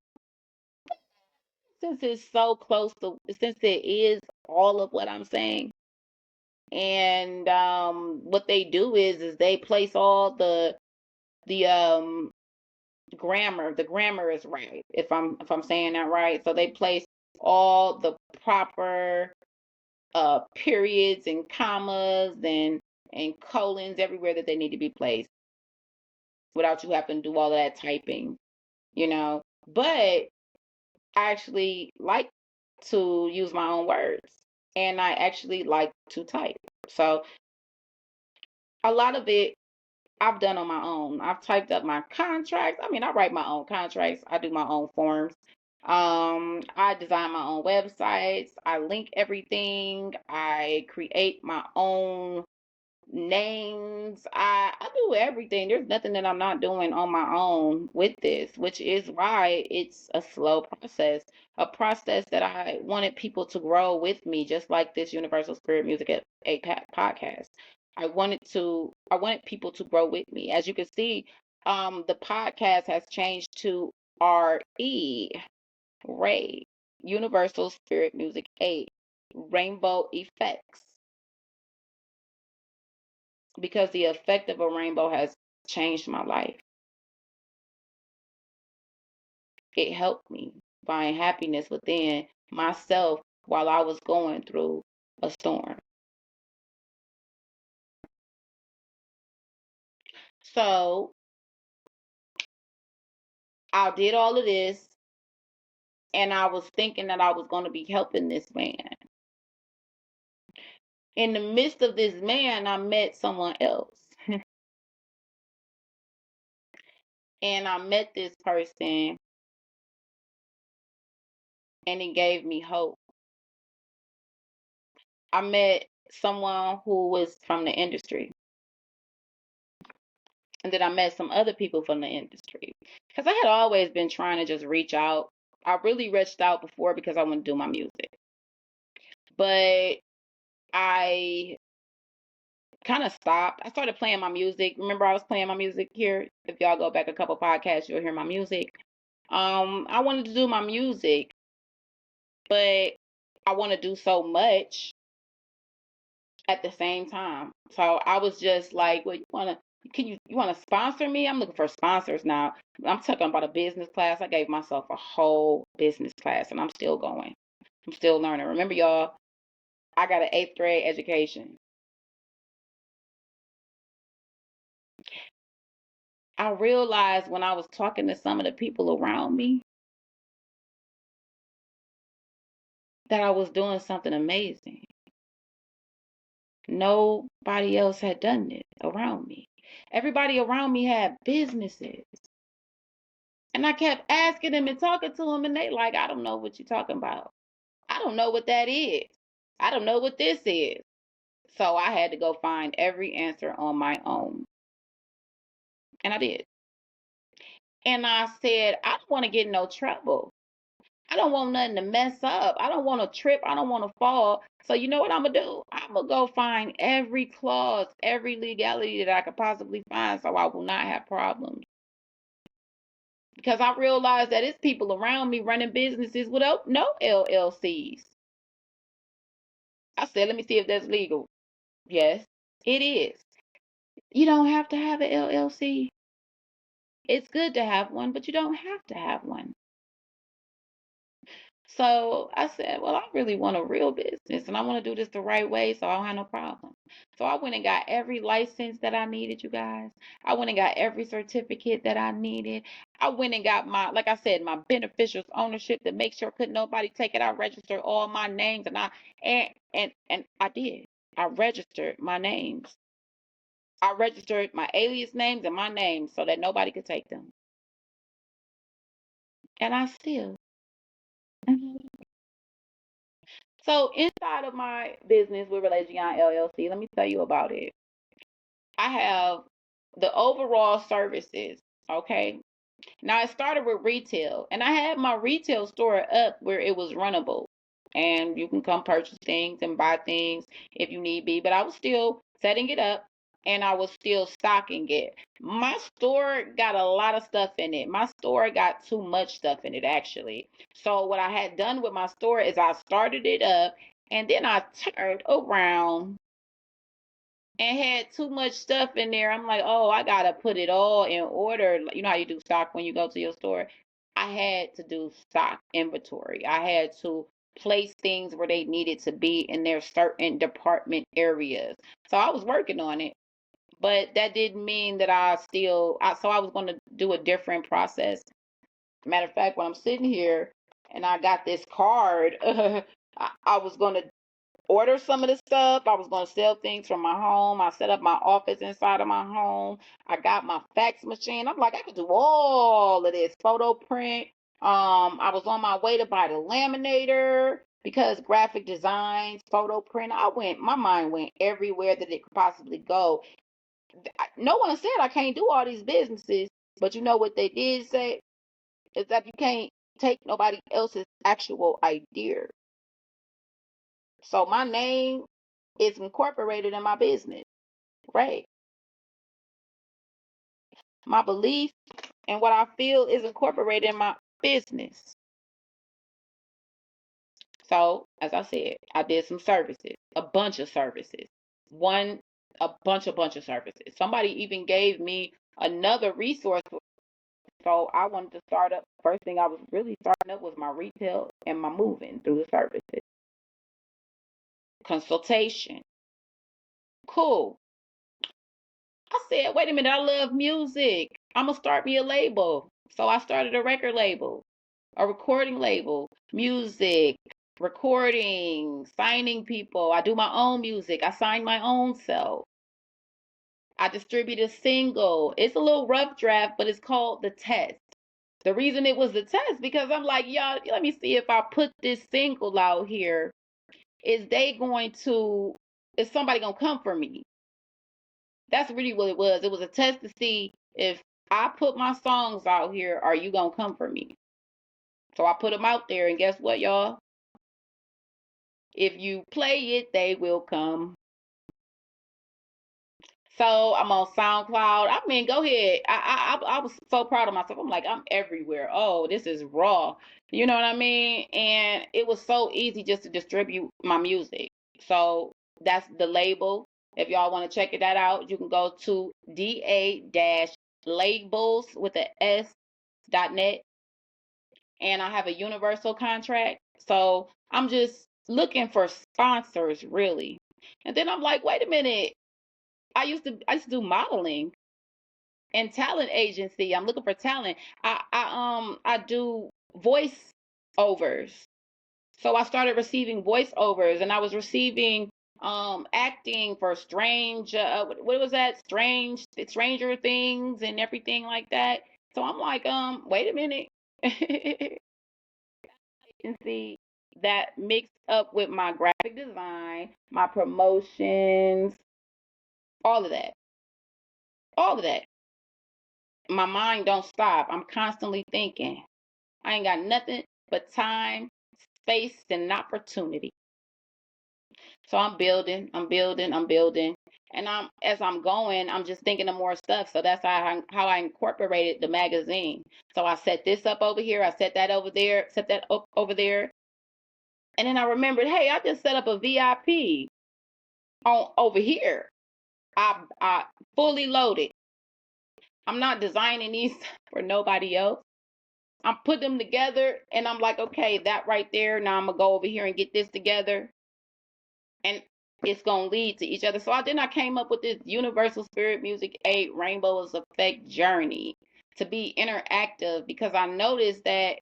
since it's so close to, since it is all of what I'm saying, and what they do is they place all the grammar. The grammar is right, if I'm saying that right. So they place all the proper periods and commas and colons everywhere that they need to be placed, without you having to do all of that typing, you know. But I actually like to use my own words, and I actually like to type. So a lot of it I've done on my own. I've typed up my contracts. I mean, I write my own contracts. I do my own forms. I design my own websites. I link everything. I create my own names. I do everything. There's nothing that I'm not doing on my own with this, which is why it's a slow process, a process that I wanted people to grow with me, just like this Universal Spirit Music at a podcast. I wanted people to grow with me. As you can see, the podcast has changed to RE, Ray, Universal Spirit Music 8, Rainbow Effects, because the effect of a rainbow has changed my life. It helped me find happiness within myself while I was going through a storm. So I did all of this, and I was thinking that I was going to be helping this man. In the midst of this man, I met someone else. And I met this person, and it gave me hope. I met someone who was from the industry. And then I met some other people from the industry. Because I had always been trying to just reach out. I really reached out before because I want to do my music. But I kind of stopped. I started playing my music. Remember, I was playing my music here. If y'all go back a couple podcasts, you'll hear my music. I wanted to do my music, but I want to do so much at the same time. So I was just like, well, you want to sponsor me? I'm looking for sponsors now. I'm talking about a business class. I gave myself a whole business class, and I'm still going. I'm still learning. Remember, y'all, I got an 8th grade education. I realized when I was talking to some of the people around me that I was doing something amazing. Nobody else had done it around me. Everybody around me had businesses. And I kept asking them and talking to them, and they like, I don't know what you're talking about. I don't know what that is. I don't know what this is. So I had to go find every answer on my own. And I did. And I said, I don't want to get in no trouble. I don't want nothing to mess up. I don't want to trip. I don't want to fall. So you know what I'm going to do? I'm going to go find every clause, every legality that I could possibly find, so I will not have problems. Because I realized that it's people around me running businesses without no LLCs. I said, let me see if that's legal. Yes, it is. You don't have to have an LLC. It's good to have one, but you don't have to have one. So I said, well, I really want a real business, and I want to do this the right way, so I don't have no problem. So I went and got every license that I needed, you guys. I went and got every certificate that I needed. I went and got my, like I said, my beneficials ownership to make sure couldn't nobody take it. I registered all my names, and I did. I registered my names. I registered my alias names and my names so that nobody could take them. And I still. So inside of my business with Re-Ligion LLC, let me tell you about it. I have the overall services. Okay. Now it started with retail, and I had my retail store up where it was runnable, and you can come purchase things and buy things if you need be. But I was still setting it up, and I was still stocking it. My store got a lot of stuff in it. My store got too much stuff in it, actually. So what I had done with my store is I started it up, and then I turned around and had too much stuff in there. I'm like, oh, I gotta put it all in order. You know how you do stock when you go to your store? I had to do stock inventory. I had to place things where they needed to be in their certain department areas. So I was working on it, but that didn't mean that so I was going to do a different process. Matter of fact, when I'm sitting here and I got this card, I was going to order some of the stuff. I was going to sell things from my home. I set up my office inside of my home. I got my fax machine. I'm like, I could do all of this photo print. I was on my way to buy the laminator because graphic designs, photo print. My mind went everywhere that it could possibly go. No one said I can't do all these businesses, but you know what they did say is that you can't take nobody else's actual idea. So my name is incorporated in my business, right? My belief and what I feel is incorporated in my business. So, as I said, I did some services, a bunch of services. One, a bunch of services. Somebody even gave me another resource. So I wanted to start up. First thing I was really starting up was my retail and my moving through the services. Consultation. Cool. I said, wait a minute, I love music. I'm going to start me a label. So I started a record label, a recording label, music, recording, signing people. I do my own music. I sign my own self. I distribute a single. It's a little rough draft, but it's called The Test. The reason it was the test, because I'm like, y'all, let me see if I put this single out here, is somebody going to come for me? That's really what it was. It was a test to see if I put my songs out here, are you going to come for me? So I put them out there, and guess what, y'all? If you play it, they will come. So I'm on SoundCloud. I mean, go ahead. I was so proud of myself. I'm like, I'm everywhere. Oh, this is raw. You know what I mean? And it was so easy just to distribute my music. So that's the label. If y'all want to check that out, you can go to da-labels with a s.net. And I have a universal contract. So I'm just looking for sponsors, really. And then I'm like, wait a minute. I used to do modeling and talent agency. I'm looking for talent. I do voice overs. So I started receiving voiceovers, and I was receiving acting for strange what was that? Stranger Things and everything like that. So I'm like, wait a minute. Agency that mixed up with my graphic design, my promotions, all of that. All of that. My mind don't stop. I'm constantly thinking. I ain't got nothing but time, space, and opportunity. So I'm building, I'm building. And as I'm going, I'm just thinking of more stuff. So that's how I incorporated the magazine. So I set this up over here, I set that over there, set that up over there. And then I remembered, hey, I just set up a VIP on over here. I fully loaded. I'm not designing these for nobody else. I'm putting them together, and I'm like, okay, that right there. Now I'm gonna go over here and get this together, and it's gonna lead to each other. So I came up with this Universal Spirit Music 8 Rainbows Effect Journey to be interactive, because I noticed that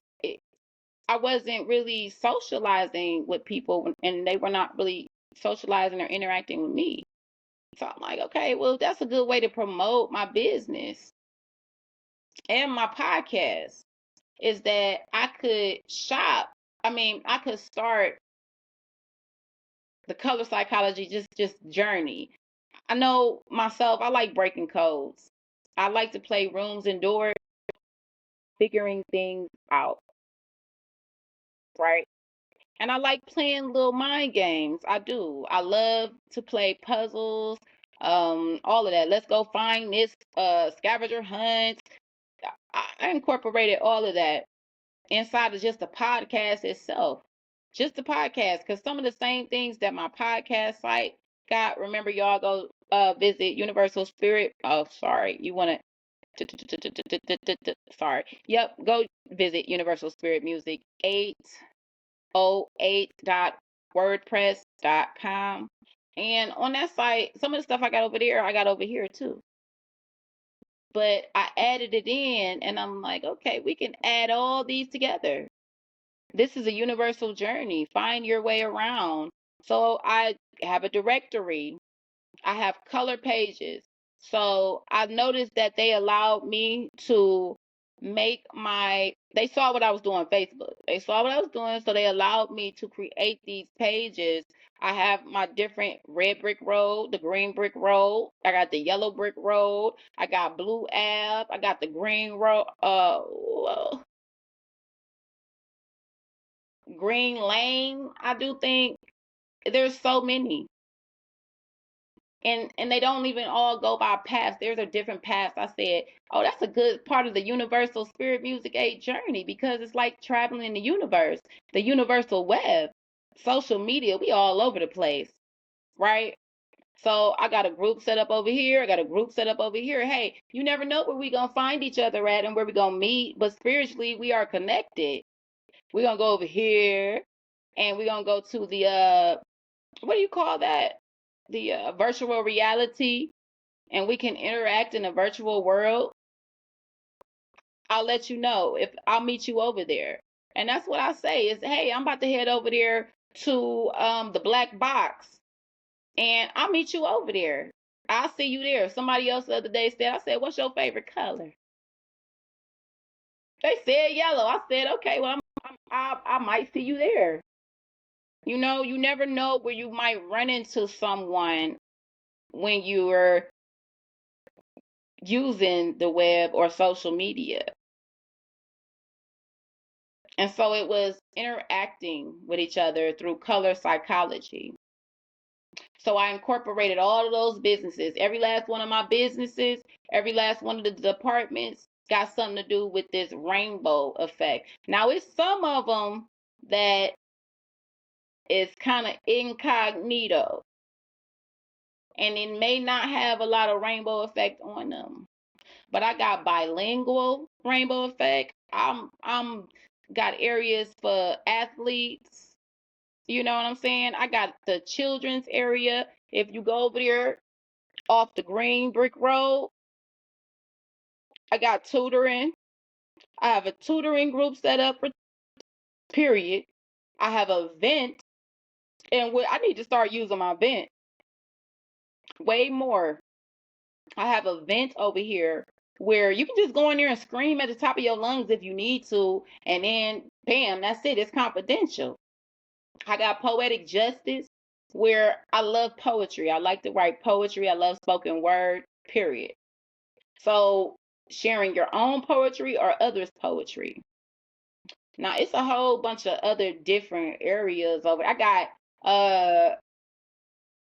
I wasn't really socializing with people, and they were not really socializing or interacting with me. So I'm like, okay, well, that's a good way to promote my business and my podcast, is that I could shop. I mean, I could start the color psychology just journey. I know myself, I like breaking codes. I like to play rooms indoors, figuring things out, right? And I like playing little mind games. I do. I love to play puzzles, all of that. Let's go find this scavenger hunt. I incorporated all of that inside of just the podcast itself. Just the podcast, because some of the same things that my podcast site got, remember y'all go visit Universal Spirit. Oh, sorry. You want to sorry. Yep, go visit Universal Spirit Music 808.wordpress.com. And on that site, some of the stuff I got over there, I got over here too. But I added it in and I'm like, okay, we can add all these together. This is a universal journey. Find your way around. So I have a directory. I have color pages. So I noticed that they allowed me to make they saw what I was doing on Facebook. They saw what I was doing, so they allowed me to create these pages. I have my different red brick road, the green brick road. I got the yellow brick road. I got blue Ave. I got the green road. Green Lane. I do think there's so many. And they don't even all go by paths. There's a different paths. I said, oh, that's a good part of the Universal Spirit Music 8 journey, because it's like traveling the universe, the universal web, social media. We all over the place, right? So I got a group set up over here. I got a group set up over here. Hey, you never know where we gonna find each other at and where we gonna meet, but spiritually we are connected. We're gonna go over here and we're gonna go to the what do you call that? The virtual reality, and we can interact in a virtual world. I'll let you know if I'll meet you over there. And that's what I say is, hey, I'm about to head over there to the black box, and I'll meet you over there. I'll see you there. Somebody else the other day said, I said, what's your favorite color? They said yellow. I said, okay, well, I might see you there. You know, you never know where you might run into someone when you're using the web or social media. And so it was interacting with each other through color psychology. So I incorporated all of those businesses. Every last one of my businesses, every last one of the departments got something to do with this rainbow effect. Now, it's some of them that is kind of incognito, and it may not have a lot of rainbow effect on them. But I got bilingual rainbow effect. I'm got areas for athletes. You know what I'm saying? I got the children's area. If you go over there off the green brick road, I got tutoring. I have a tutoring group set up for period. I have a vent, and I need to start using my vent way more. I have a vent over here where you can just go in there and scream at the top of your lungs if you need to, and then bam, that's it. It's confidential. I got poetic justice where I love poetry. I like to write poetry. I love spoken word, period. So sharing your own poetry or others' poetry. Now it's a whole bunch of other different areas over. I got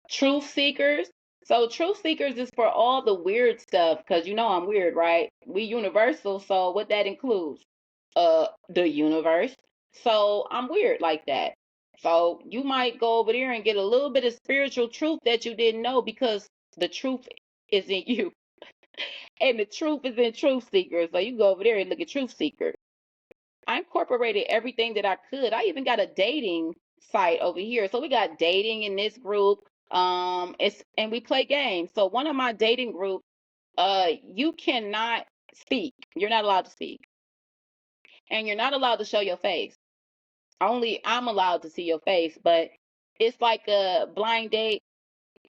truth seekers. So truth seekers is for all the weird stuff, because you know I'm weird, right? We universal, so what that includes? The universe. So I'm weird like that. So you might go over there and get a little bit of spiritual truth that you didn't know, because the truth is in you. And the truth is in truth seekers. So you go over there and look at truth seekers. I incorporated everything that I could. I even got a dating site over here. So we got dating in this group. And we play games. So one of my dating group, you cannot speak. You're not allowed to speak. And you're not allowed to show your face. Only I'm allowed to see your face, but it's like a blind date,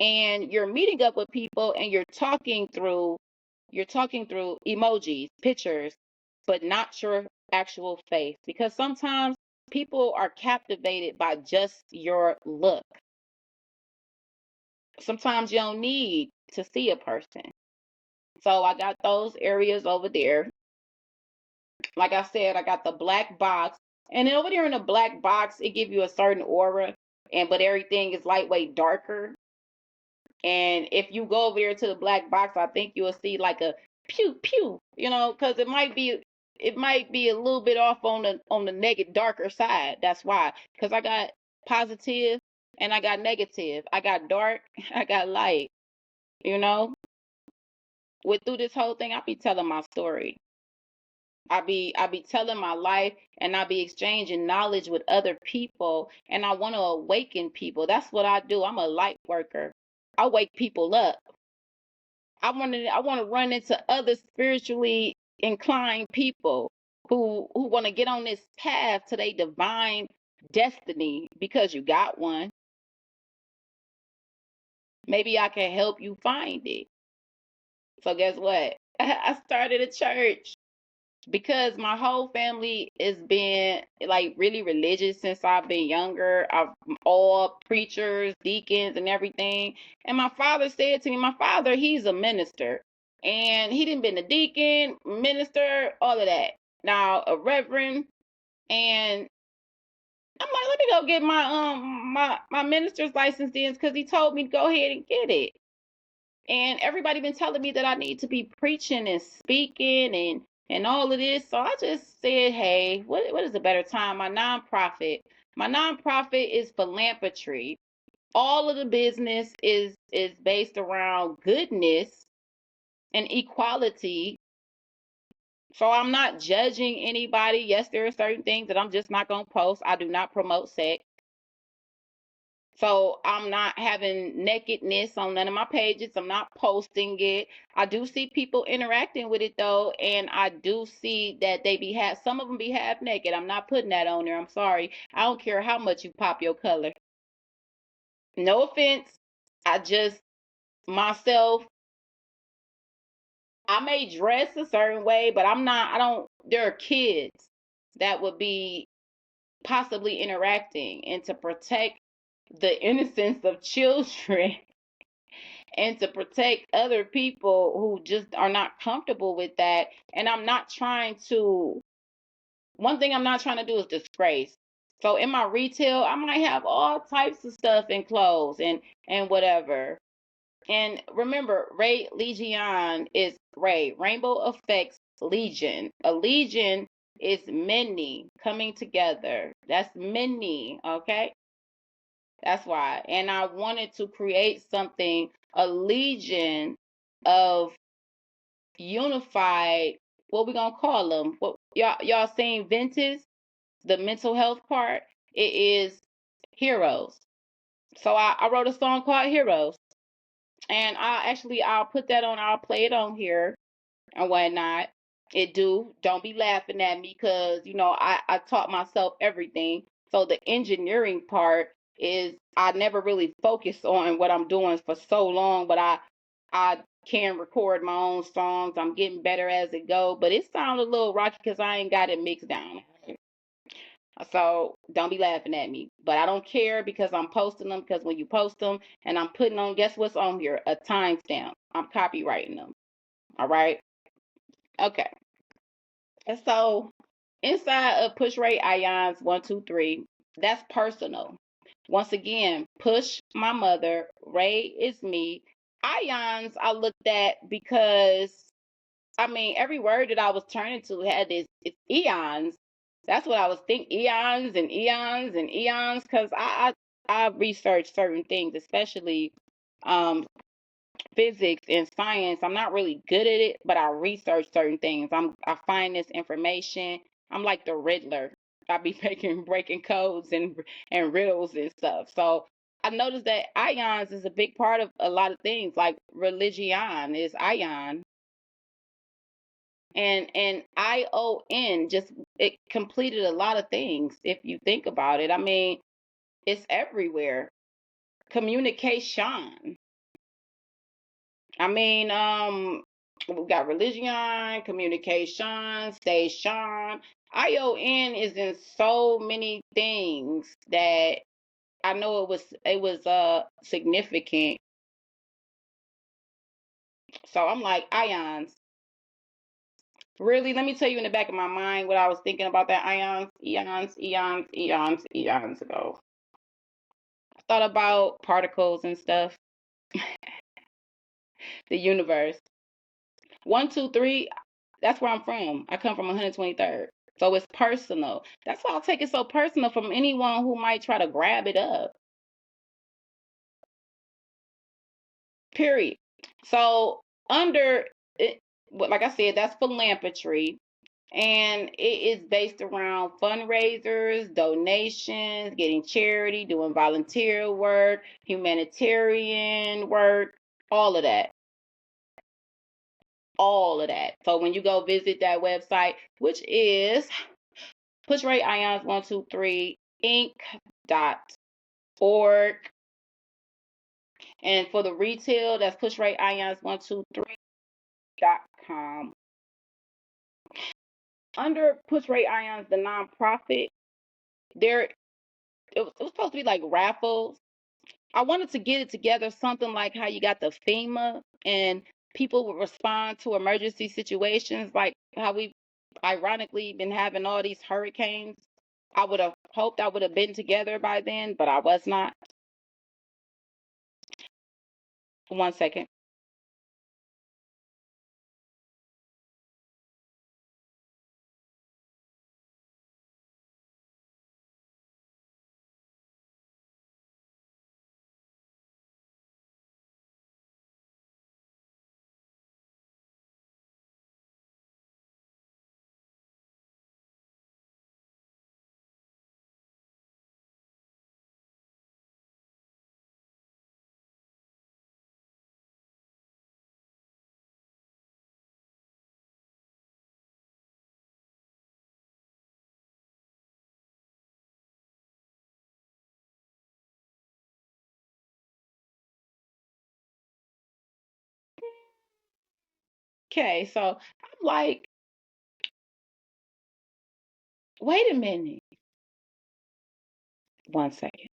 and you're meeting up with people and you're talking through emojis, pictures, but not your actual face, because sometimes people are captivated by just your look. Sometimes you don't need to see a person. So I got those areas over there. Like I said, I got the black box. And then over there in the black box, it gives you a certain aura, but everything is lightweight darker. And if you go over there to the black box, I think you'll see like a pew pew, because it might be a little bit off on the negative darker side. That's why. Because I got positive and I got negative. I got dark, I got light, you know. Through this whole thing, I be telling my story. I be telling my life, and I be exchanging knowledge with other people, and I want to awaken people. That's what I do. I'm a light worker. I wake people up. I want to run into other spiritually inclined people who want to get on this path to their divine destiny, because you got one. Maybe I can help you find it. So guess what? I started a church because my whole family has been like really religious since I've been younger. I've all preachers, deacons, and everything. And my father said to me, my father, he's a minister, and he didn't been a deacon, minister, all of that. Now a reverend, and I'm like, let me go get my minister's license then, because he told me to go ahead and get it. And everybody been telling me that I need to be preaching and speaking and all of this. So I just said, hey, what is a better time? My nonprofit is philanthropy. All of the business is based around goodness and equality. So I'm not judging anybody. Yes, there are certain things that I'm just not gonna post. I do not promote sex. So I'm not having nakedness on none of my pages. I'm not posting it. I do see people interacting with it though, and I do see that some of them be half naked. I'm not putting that on there. I'm sorry. I don't care how much you pop your color. No offense. I just myself, I may dress a certain way, but I don't there are kids that would be possibly interacting, and to protect the innocence of children and to protect other people who just are not comfortable with that. And one thing I'm not trying to do is disgrace. So in my retail, I might have all types of stuff and clothes and whatever. And remember, Re-Ligion is Rainbow Effects Legion. A legion is many coming together. That's many, okay? That's why. And I wanted to create something, a legion of unified, what we gonna call them? What y'all seen Ventus, the mental health part? It is heroes. So I wrote a song called Heroes. And I'll put that on, I'll play it on here and whatnot. Don't be laughing at me, because I taught myself everything. So the engineering part is, I never really focused on what I'm doing for so long, but I can record my own songs. I'm getting better as it go, but it sounds a little rocky because I ain't got it mixed down. So don't be laughing at me, but I don't care, because I'm posting them, because when you post them and I'm putting on, guess what's on here? A timestamp. I'm copywriting them. All right. Okay. And so inside of push rate ions 1, 2, 3, that's personal. Once again, push my mother, Ray is me. Ions I looked at because every word that I was turning to had it's eons. That's what I was thinking, eons and eons and eons, because I researched certain things, especially um physics and science. I'm not really good at it, but I research certain things. I find this information. I'm like the Riddler. I be breaking codes and riddles and stuff. So I noticed that ions is a big part of a lot of things. Like religion is ion, and ION just it completed a lot of things if you think about it. It's everywhere. Communication. We got religion, communication, station. ION is in so many things that I know it was significant. So I'm like, ions. Really? Let me tell you in the back of my mind what I was thinking about that eons ago. I thought about particles and stuff, the universe. 1, 2, 3, that's where I'm from. I come from 123rd. So it's personal. That's why I'll take it so personal from anyone who might try to grab it up. Period. So under it, like I said, that's philanthropy. And it is based around fundraisers, donations, getting charity, doing volunteer work, humanitarian work, all of that. All of that. So when you go visit that website, which is pushrateions123inc.org. And for the retail, that's pushrate-ions123.com. Under Push Rate Ions, the nonprofit, it was supposed to be like raffles. I wanted to get it together, something like how you got the FEMA and people would respond to emergency situations, like how we've ironically been having all these hurricanes. I would have hoped I would have been together by then, but I was not. 1 second. Okay, so I'm like, wait a minute. 1 second.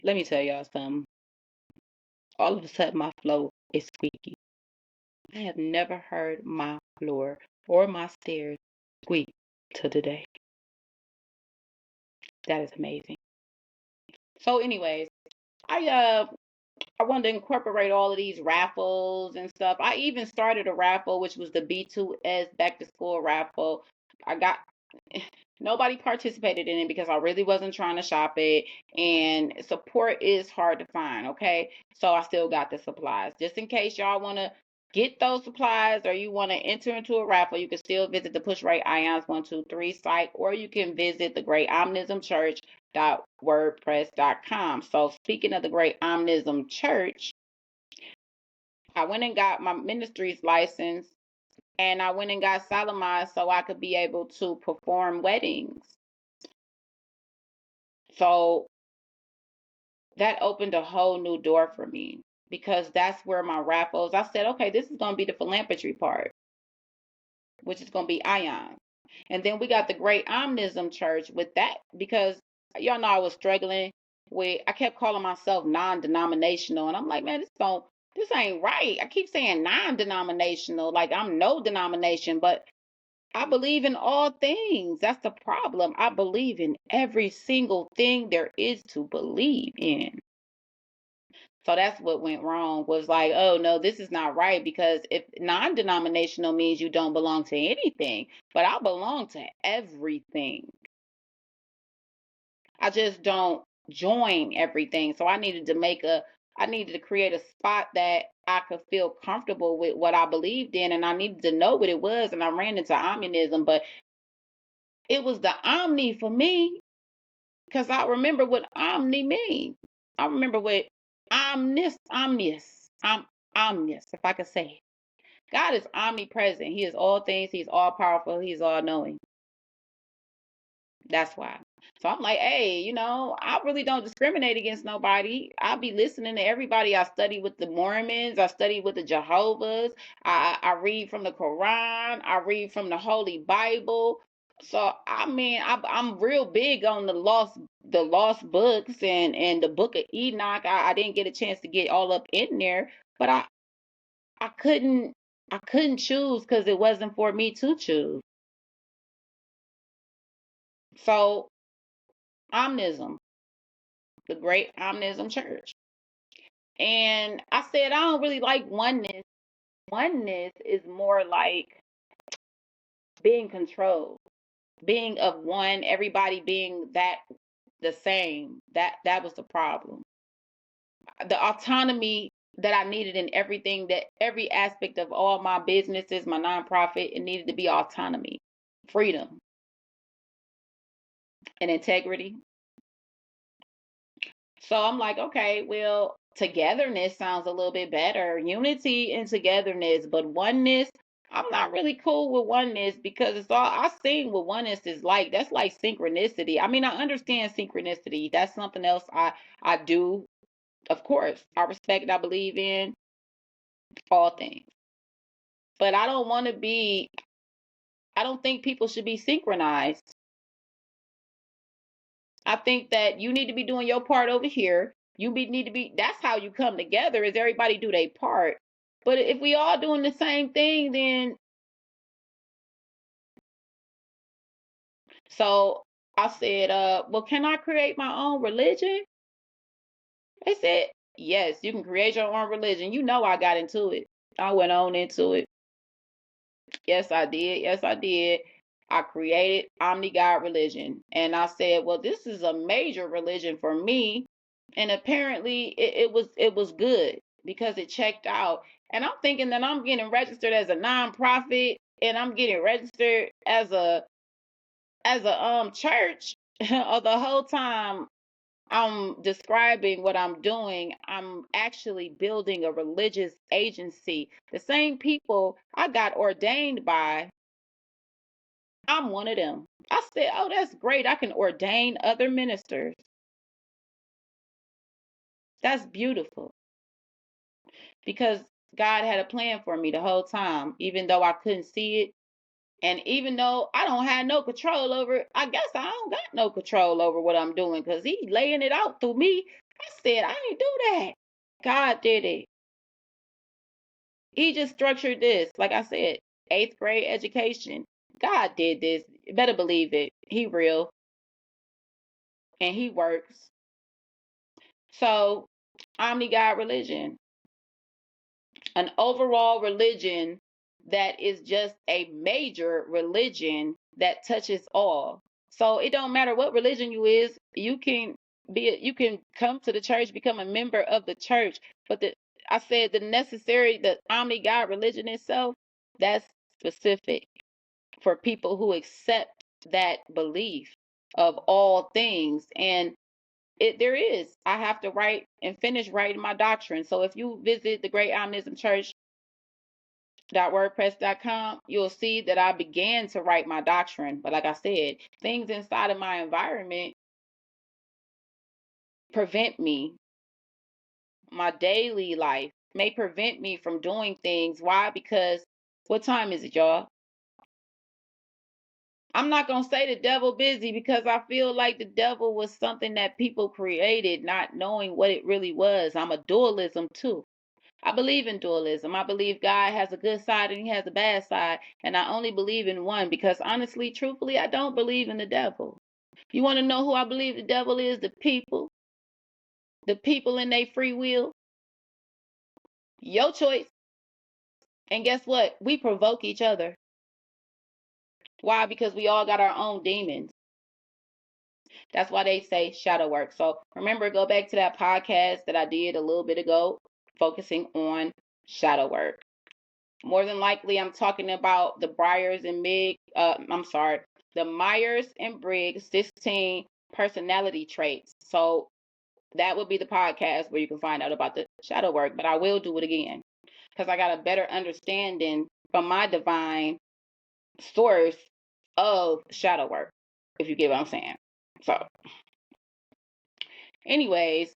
Let me tell y'all something. All of a sudden, my flow is squeaky. I have never heard my floor or my stairs squeak till today. That is amazing. So, anyways, I wanted to incorporate all of these raffles and stuff. I even started a raffle, which was the B2S back to school raffle. I got nobody participated in it because I really wasn't trying to shop it, and support is hard to find, okay? So I still got the supplies. Just in case y'all want to get those supplies or you want to enter into a raffle, you can still visit the Push Right Ions 123 site, or you can visit the Great Omnism Church wordpress.com. So speaking of the Great Omnism Church, I went and got my ministry's license, and I went and got solemnized so I could be able to perform weddings. So that opened a whole new door for me, because that's where my raffles, I said, okay, this is going to be the philanthropy part, which is going to be ion. And then we got the Great Omnism Church with that, because y'all know I was struggling with, I kept calling myself non-denominational, and I'm like, man, this ain't right. I keep saying non-denominational, like I'm no denomination, but I believe in all things. That's the problem. I believe in every single thing there is to believe in. So that's what went wrong, was like, oh no, this is not right, because if non-denominational means you don't belong to anything, but I belong to everything. I just don't join everything. So I needed to create a spot that I could feel comfortable with what I believed in, and I needed to know what it was, and I ran into omnism, but it was the omni for me, because I remember what omni means. I remember what omnis, if I could say it. God is omnipresent. He is all things. He's all powerful. He's all knowing. That's why. So I'm like, hey, I really don't discriminate against nobody. I be listening to everybody. I study with the Mormons. I study with the Jehovah's. I read from the Quran. I read from the Holy Bible. So I mean, I'm real big on the lost books and the Book of Enoch. I didn't get a chance to get all up in there, but I couldn't choose, because it wasn't for me to choose. So omnism, the great omnism church. And I said, I don't really like oneness. Oneness is more like being controlled, being of one, everybody being that the same. That was the problem. The autonomy that I needed in everything, that every aspect of all my businesses, my nonprofit, it needed to be autonomy, freedom, and integrity. So I'm like, okay, well, togetherness sounds a little bit better. Unity and togetherness, but oneness, I'm not really cool with oneness, because it's all I seen what oneness is like. That's like synchronicity. I mean, I understand synchronicity. That's something else I do. Of course, I respect, I believe in all things. But I don't think people should be synchronized. I think that you need to be doing your part over here. That's how you come together, is everybody do their part. But if we all doing the same thing, then. So I said, well, can I create my own religion? They said, yes, you can create your own religion. I got into it. I went on into it. Yes, I did. Yes, I did. I created Omni God Religion. And I said, well, this is a major religion for me. And apparently it was good, because it checked out. And I'm thinking that I'm getting registered as a nonprofit, and I'm getting registered as a church. The whole time I'm describing what I'm doing, I'm actually building a religious agency. The same people I got ordained by, I'm one of them. I said, oh, that's great. I can ordain other ministers. That's beautiful, because God had a plan for me the whole time, even though I couldn't see it. And even though I don't have no control over it, I guess I don't got no control over what I'm doing, because He laying it out through me. I said, I ain't do that. God did it. He just structured this. Like I said, 8th grade education. God did this. You better believe it. He real, and He works. So, Omni God religion, an overall religion that is just a major religion that touches all. So it don't matter what religion you is, you can come to the church, become a member of the church. But I said the Omni God religion itself, that's specific for people who accept that belief of all things. And I have to write and finish writing my doctrine. So if you visit the Great Omnism Church .wordpress.com, you'll see that I began to write my doctrine. But like I said, things inside of my environment prevent me. My daily life may prevent me from doing things. Why? Because what time is it, y'all? I'm not going to say the devil busy, because I feel like the devil was something that people created, not knowing what it really was. I'm a dualism too. I believe in dualism. I believe God has a good side and He has a bad side. And I only believe in one, because honestly, truthfully, I don't believe in the devil. You want to know who I believe the devil is? The people. The people in their free will. Your choice. And guess what? We provoke each other. Why? Because we all got our own demons. That's why they say shadow work. So remember, go back to that podcast that I did a little bit ago, focusing on shadow work. More than likely, I'm talking about the the Myers and Briggs 16 personality traits. So that would be the podcast where you can find out about the shadow work, but I will do it again because I got a better understanding from my divine source of shadow work, if you get what I'm saying. So, anyways,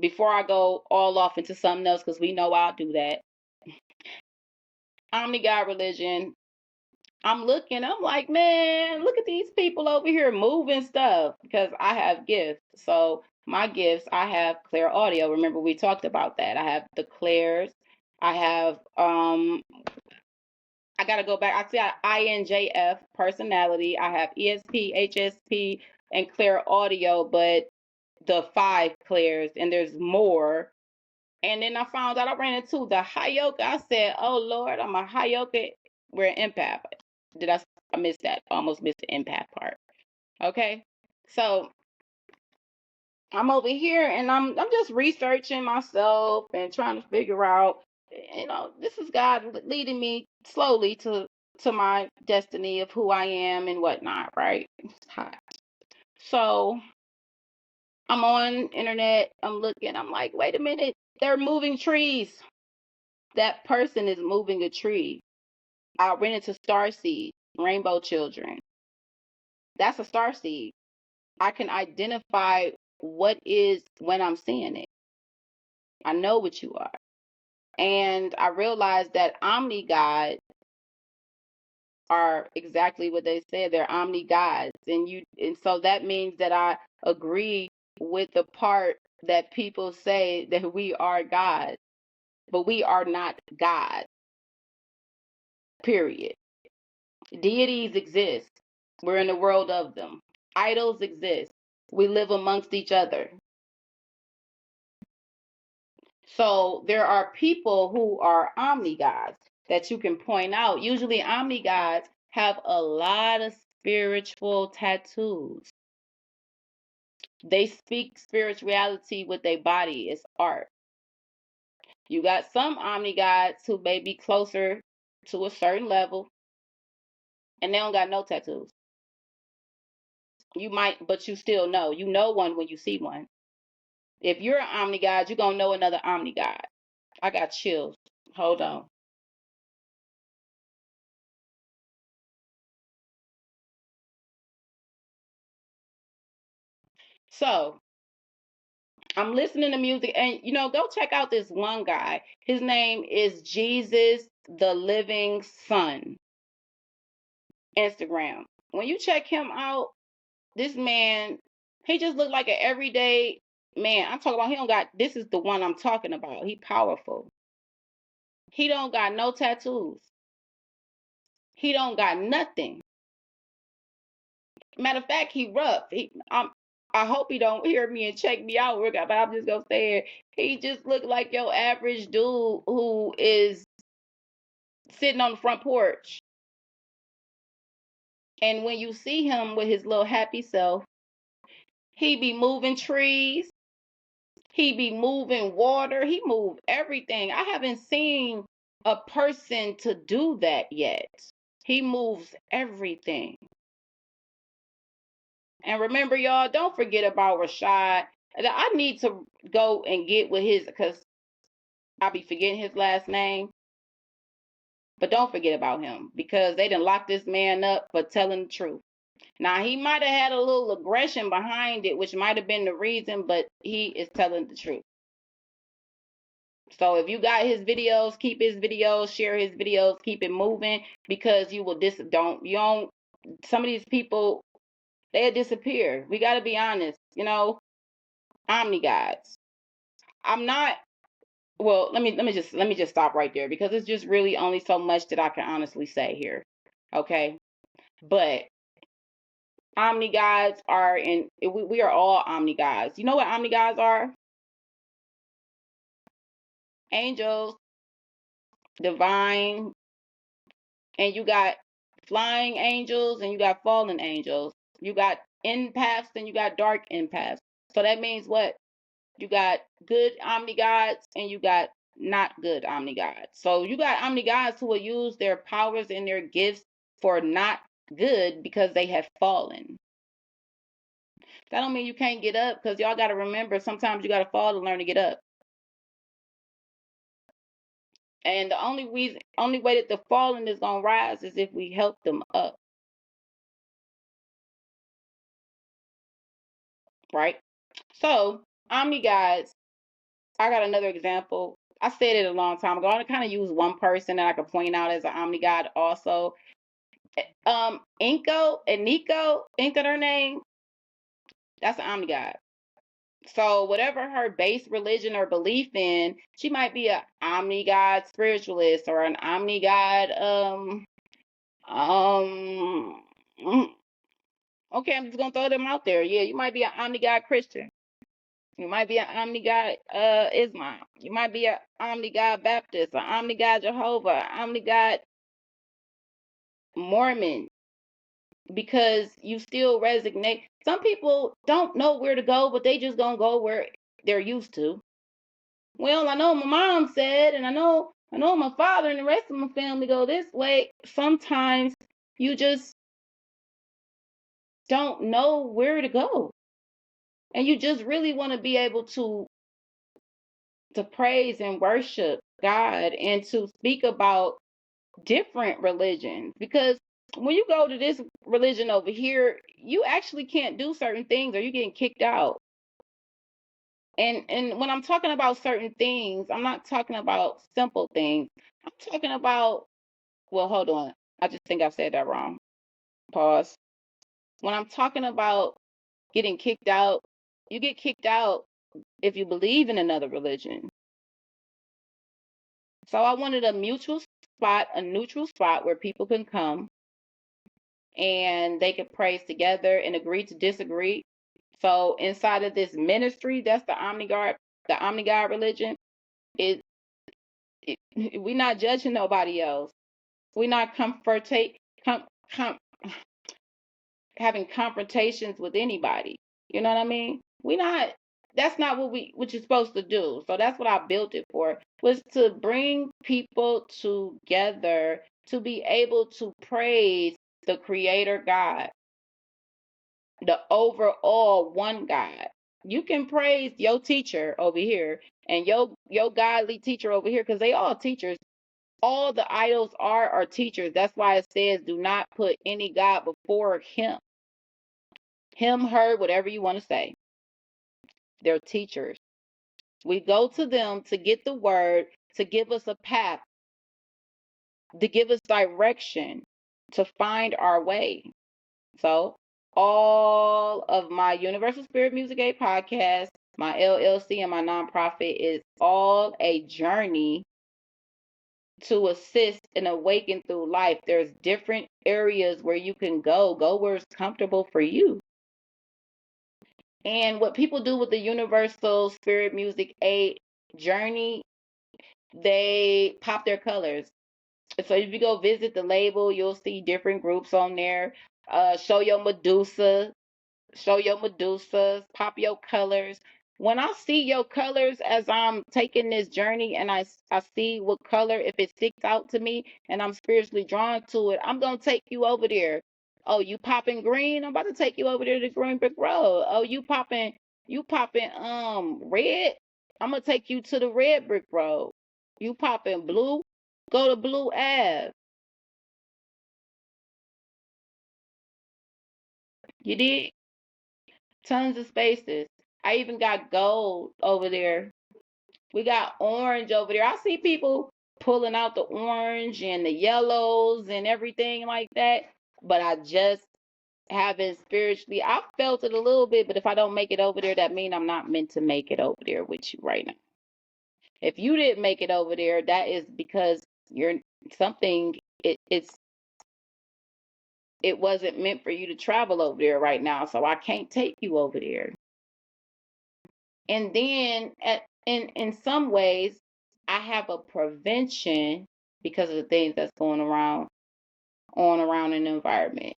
before I go all off into something else, because we know I'll do that, Omni-God religion, I'm like, man, look at these people over here moving stuff because I have gifts. So my gifts, I have clear audio. Remember we talked about that. I have the clairs. I have I gotta go back. I see INJF personality. I have ESP, HSP, and clear audio, but the 5 clairs, and there's more. And then I found out I ran into the Hayoka. I said, oh Lord, I'm a Hayoka. We're an empath. I missed that. Almost missed the empath part. Okay. So I'm over here and I'm just researching myself and trying to figure out, this is God leading me slowly to my destiny of who I am and whatnot, right? It's hot. So I'm on internet, I'm looking, I'm like, wait a minute, they're moving trees. That person is moving a tree. I ran into starseed, rainbow children. That's a starseed. I can identify what is when I'm seeing it. I know what you are. And I realized that omni gods are exactly what they said. They're omni gods. And so that means that I agree with the part that people say that we are gods, but we are not God. Period. Deities exist. We're in the world of them. Idols exist. We live amongst each other. So there are people who are omni-gods that you can point out. Usually omni-gods have a lot of spiritual tattoos. They speak spirituality with their body. It's art. You got some omni-gods who may be closer to a certain level and they don't got no tattoos. You might, but you still know. You know one when you see one. If you're an omni-god, you're going to know another omni-god. I got chills. Hold on. So I'm listening to music and go check out this one guy. His name is Jesus the Living Son. Instagram. When you check him out, this man, he just looked like an everyday man. I'm talking about this is the one I'm talking about. He powerful. He don't got no tattoos. He don't got nothing. Matter of fact, he rough. I hope he don't hear me and check me out, but I'm just gonna say it. He just looked like your average dude who is sitting on the front porch. And when you see him with his little happy self, he be moving trees, he be moving water, he move everything. I haven't seen a person to do that yet. He moves everything. And remember, y'all, don't forget about Rashad. I need to go and get with his, because I be forgetting his last name. But don't forget about him, because they done locked this man up for telling the truth. Now, he might have had a little aggression behind it, which might have been the reason, but he is telling the truth. So if you got his videos, keep his videos, share his videos, keep it moving, because you will some of these people, they'll disappear. We got to be honest, omni gods. I'm not, well, let me just stop right there, because it's just really only so much that I can honestly say here. Okay? But omni gods are we are all omni gods. You know what omni gods are? angels, divine, and you got flying angels and you got fallen angels. You got empaths and you got dark empaths. So that means what? You got good omni gods and you got not good omni gods. So you got omni gods who will use their powers and their gifts for not good because they have fallen. That don't mean you can't get up, because y'all got to remember sometimes you got to fall to learn to get up. And the only way that the fallen is gonna rise is if we help them up, right? So omni guides, I got another example. I said it a long time ago. I kind of use one person that I could point out as an omni guide also. Inko and Nico, ain't that her name? That's an omni guide. So whatever her base religion or belief in, she might be an omni guide spiritualist or an omni guide mm, okay, I'm just gonna throw them out there. Yeah, you might be an omni guide Christian. You might be an omni guide Islam. You might be an omni guide Baptist, an omni guide Jehovah, omni guide Mormon, because you still resonate. Some people don't know where to go, but they just gonna go where they're used to. Well, I know my mom said, and I know my father and the rest of my family go this way. Sometimes you just don't know where to go. And you just really want to be able to praise and worship God and to speak about different religions, because when you go to this religion over here, you actually can't do certain things or you're getting kicked out. And when I'm talking about certain things, I'm not talking about simple things. I'm talking about, well, hold on. I just think I said that wrong. Pause. When I'm talking about getting kicked out, you get kicked out if you believe in another religion. So I wanted a neutral spot where people can come and they could praise together and agree to disagree. So inside of this ministry, that's the Omni God religion. It, we're not judging nobody else. We're not having confrontations with anybody. You know what I mean? That's not what you're supposed to do. So that's what I built it for, was to bring people together to be able to praise the creator God, the overall one God. You can praise your teacher over here and your godly teacher over here, because they all teachers. All the idols are teachers. That's why it says do not put any God before him. Him, her, whatever you want to say. They're teachers. We go to them to get the word, to give us a path, to give us direction, to find our way. So all of my Universal Spirit Music podcast, my LLC, and my nonprofit is all a journey to assist and awaken through life. There's different areas where you can go where it's comfortable for you. And what people do with the Universal Spirit Music A journey, they pop their colors. So if you go visit the label, you'll see different groups on there. Show your Medusas, pop your colors. When I see your colors as I'm taking this journey and I see what color, if it sticks out to me and I'm spiritually drawn to it, I'm going to take you over there. Oh, you popping green? I'm about to take you over there to Green Brick Road. Oh, you popping red? I'm going to take you to the Red Brick Road. You popping blue? Go to Blue Ave. You did? Tons of spaces. I even got gold over there. We got orange over there. I see people pulling out the orange and the yellows and everything like that, but I just haven't spiritually. I felt it a little bit, but if I don't make it over there, that means I'm not meant to make it over there with you right now. If you didn't make it over there, that is because you're something. It wasn't meant for you to travel over there right now, so I can't take you over there. And then in some ways, I have a prevention because of the things that's going around in the environment.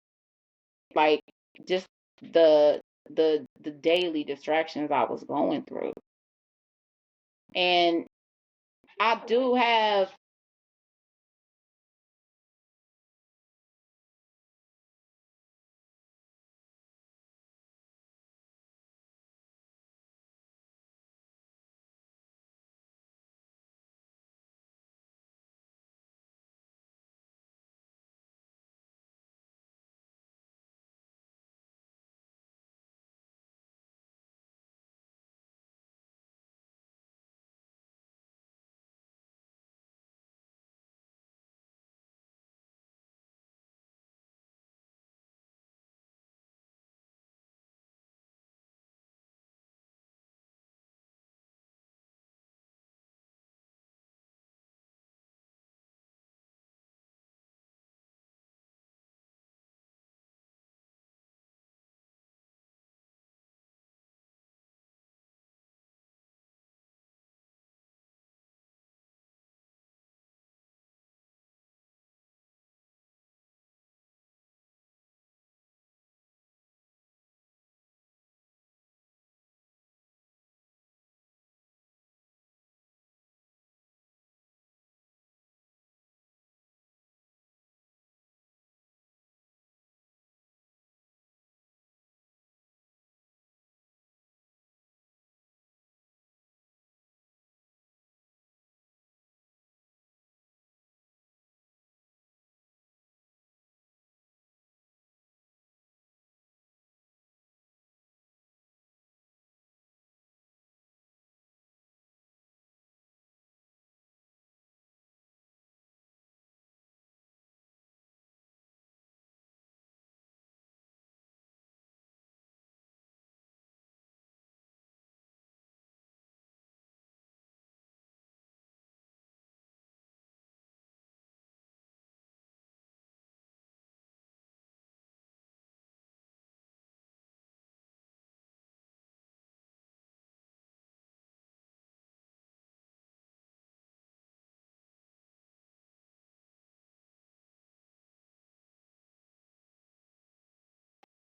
Like just the the daily distractions I was going through. And I do have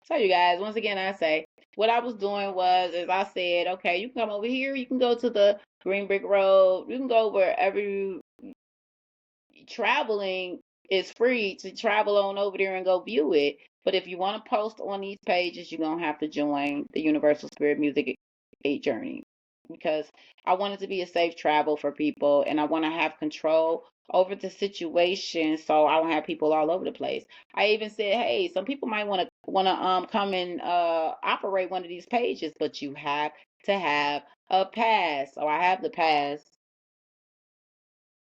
So you guys, once again, I say what I was doing was, as I said, okay, you can come over here, you can go to the Green Brick Road, you can go wherever you traveling is free to travel on over there and go view it. But if you want to post on these pages, you're gonna have to join the Universal Spirit Music 8 Journey because I want it to be a safe travel for people and I want to have control over the situation so I don't have people all over the place. I even said, hey, some people might want to come and operate one of these pages, but you have to have a pass. So I have the pass,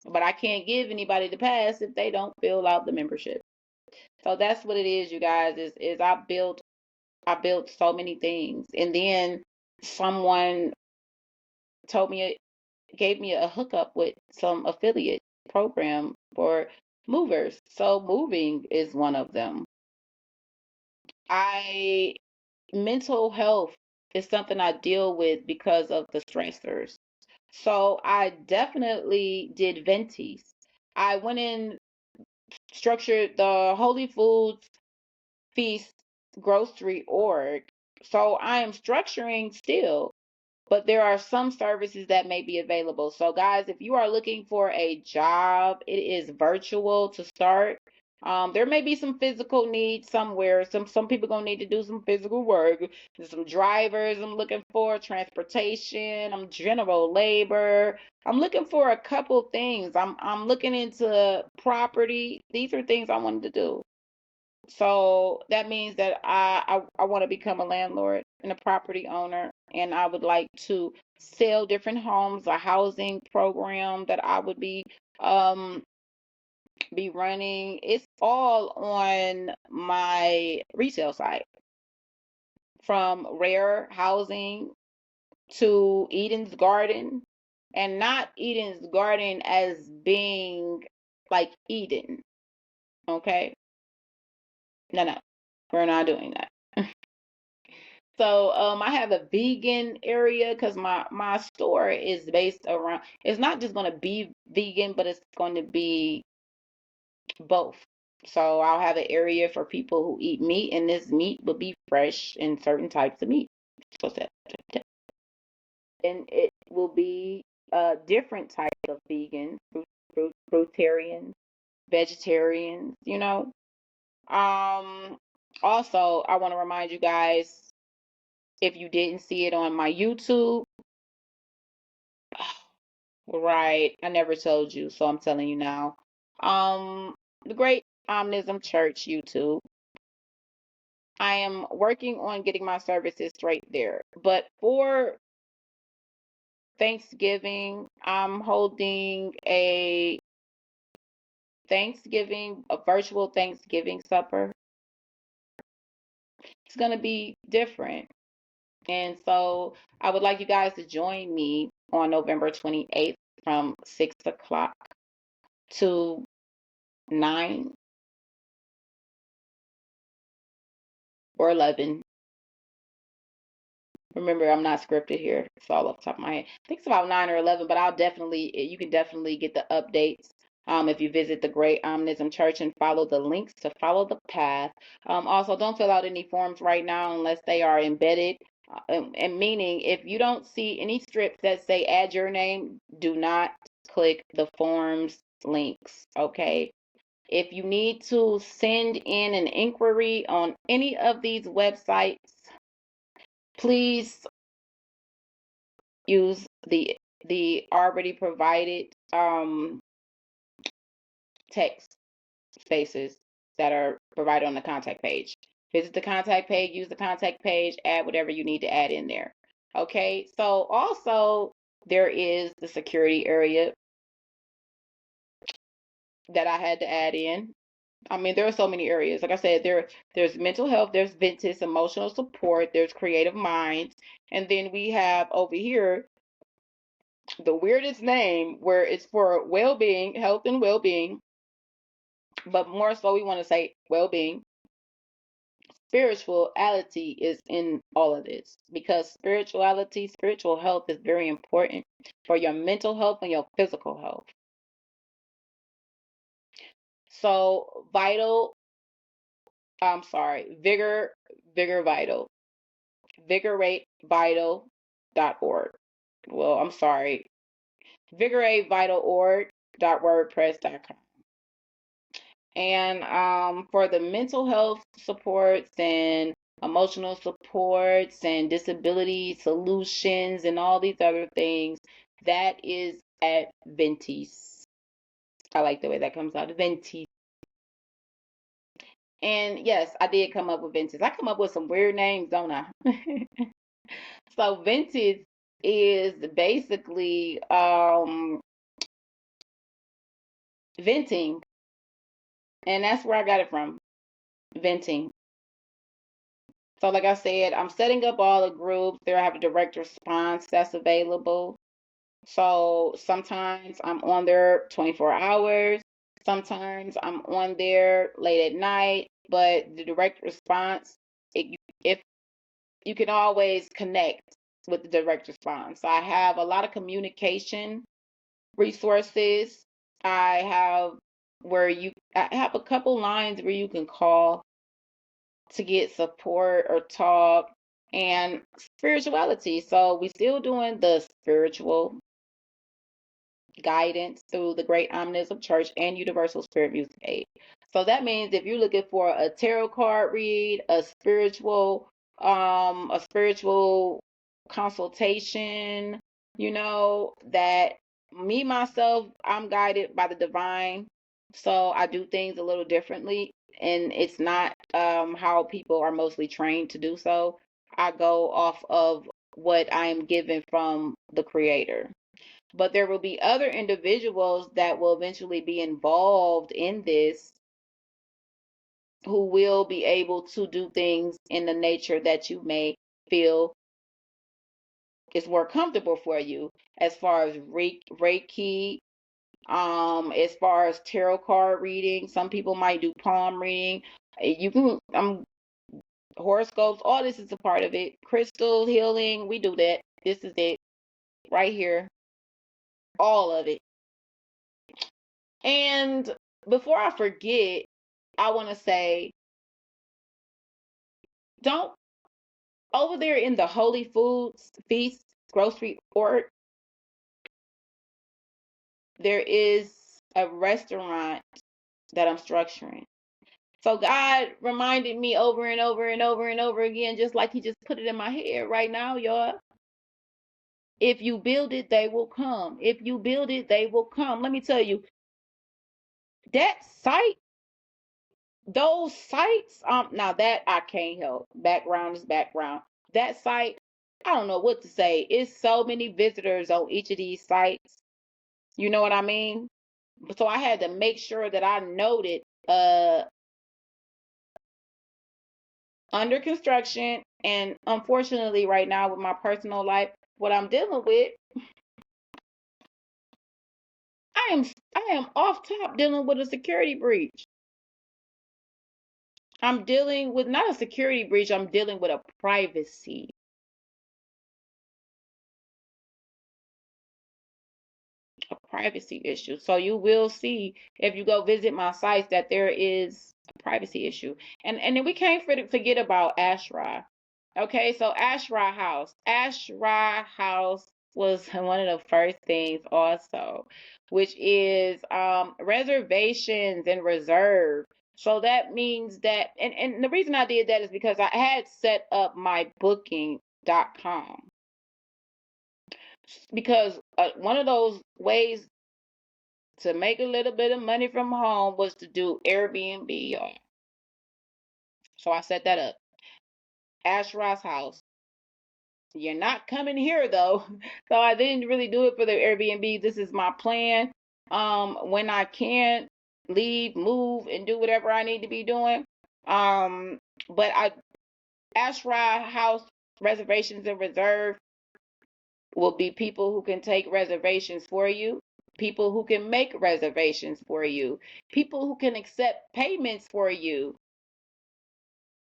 but I can't give anybody the pass if they don't fill out the membership. So that's what it is, you guys. Is I built so many things, and then someone told me gave me a hookup with some affiliate program for movers. So moving is one of them. I Mental health is something I deal with because of the stressors. So I definitely did venties. I went in structured the Holy Foods Feast grocery org. So I am structuring still, but there are some services that may be available. So guys, if you are looking for a job, it is virtual to start. There may be some physical needs somewhere. Some people gonna need to do some physical work. There's some drivers I'm looking for, transportation. I'm general labor. I'm looking for a couple things. I'm looking into property. These are things I wanted to do. So that means that I want to become a landlord and a property owner, and I would like to sell different homes, a housing program that I would um be running. It's all on my retail site, from Rare Housing to Eden's Garden, and not Eden's Garden as being like Eden. Okay? No, no, we're not doing that. So I have a vegan area because my store is based around, it's not just going to be vegan, but it's going to be both. So I'll have an area for people who eat meat, and this meat will be fresh in certain types of meat. So and it will be different types of vegans, fruitarians, vegetarians, you know. Um, Also, I want to remind you guys, if you didn't see it on my YouTube, right, I never told you, so I'm telling you now. The Great Omnism Church YouTube. I am working on getting my services straight there. But for Thanksgiving, I'm holding a virtual Thanksgiving supper. It's going to be different. And so I would like you guys to join me on November 28th from 6 o'clock to 9 or 11. Remember, I'm not scripted here. It's all off the top of my head. I think it's about 9 or 11, but you can definitely get the updates if you visit the Great Omnism Church and follow the links to follow the path. Also, don't fill out any forms right now unless they are embedded. And meaning, if you don't see any strips that say add your name, do not click the forms links, okay? If you need to send in an inquiry on any of these websites, please use the already provided text spaces that are provided on the contact page. Visit the contact page, use the contact page, add whatever you need to add in there. Okay, so also there is the security area that I had to add in. I mean, there are so many areas. Like I said, there's mental health, there's Ventus, emotional support, there's creative minds, and then we have over here the weirdest name where it's for well-being, health and well-being, but more so we want to say well-being. Spirituality is in all of this because spiritual health is very important for your mental health and your physical health. So vigor vital, vigoratevital.org. Well, I'm sorry, vigoratevitalorg.wordpress.com. And for the mental health supports and emotional supports and disability solutions and all these other things, that is at Ventis. I like the way that comes out, Ventis. And yes, I did come up with Ventis. I come up with some weird names, don't I? So Ventis is basically venting, and that's where I got it from, venting. So like I said, I'm setting up all the groups. There I have a direct response that's available. So sometimes I'm on there 24 hours. Sometimes I'm on there late at night. But the direct response, if you can always connect with the direct response. I have a lot of communication resources. I have I have a couple lines where you can call to get support or talk, and spirituality. So we still doing the spiritual guidance through the Great Omnism Church and Universal Spirit Music. So that means if you're looking for a tarot card read, a spiritual consultation, you know, that me myself, I'm guided by the divine. So I do things a little differently, and it's not how people are mostly trained to do so. I go off of what I am given from the creator. But there will be other individuals that will eventually be involved in this who will be able to do things in the nature that you may feel is more comfortable for you, as far as Reiki, as far as tarot card reading. Some people might do palm reading. You can horoscopes, all this is a part of it. Crystal healing, we do that. This is it right here. All of it. And before I forget, I want to say, don't, over there in the Holy Foods Feast grocery org, there is a restaurant that I'm structuring. So God reminded me over and over and over and over again, just like he just put it in my head right now, y'all. If you build it, they will come. If you build it, they will come. Let me tell you, that site, those sites, now that I can't help. Background is background. That site, I don't know what to say. It's so many visitors on each of these sites. You know what I mean? So I had to make sure that I noted under construction, and unfortunately right now with my personal life, what I'm dealing with, I am off top dealing with a security breach. I'm dealing with not a security breach, I'm dealing with a privacy issue. So you will see if you go visit my sites that there is a privacy issue. And then we can't forget about Ashra. Okay, so Ashra House. Ashra House was one of the first things also, which is reservations and reserve. So that means that, and the reason I did that is because I had set up my booking.com, because one of those ways to make a little bit of money from home was to do Airbnb, y'all. So I set that up. Ashra's house. You're not coming here though. So I didn't really do it for the Airbnb. This is my plan. When I can leave, move, and do whatever I need to be doing. But Ashra house reservations and reserve will be people who can take reservations for you, people who can make reservations for you, people who can accept payments for you.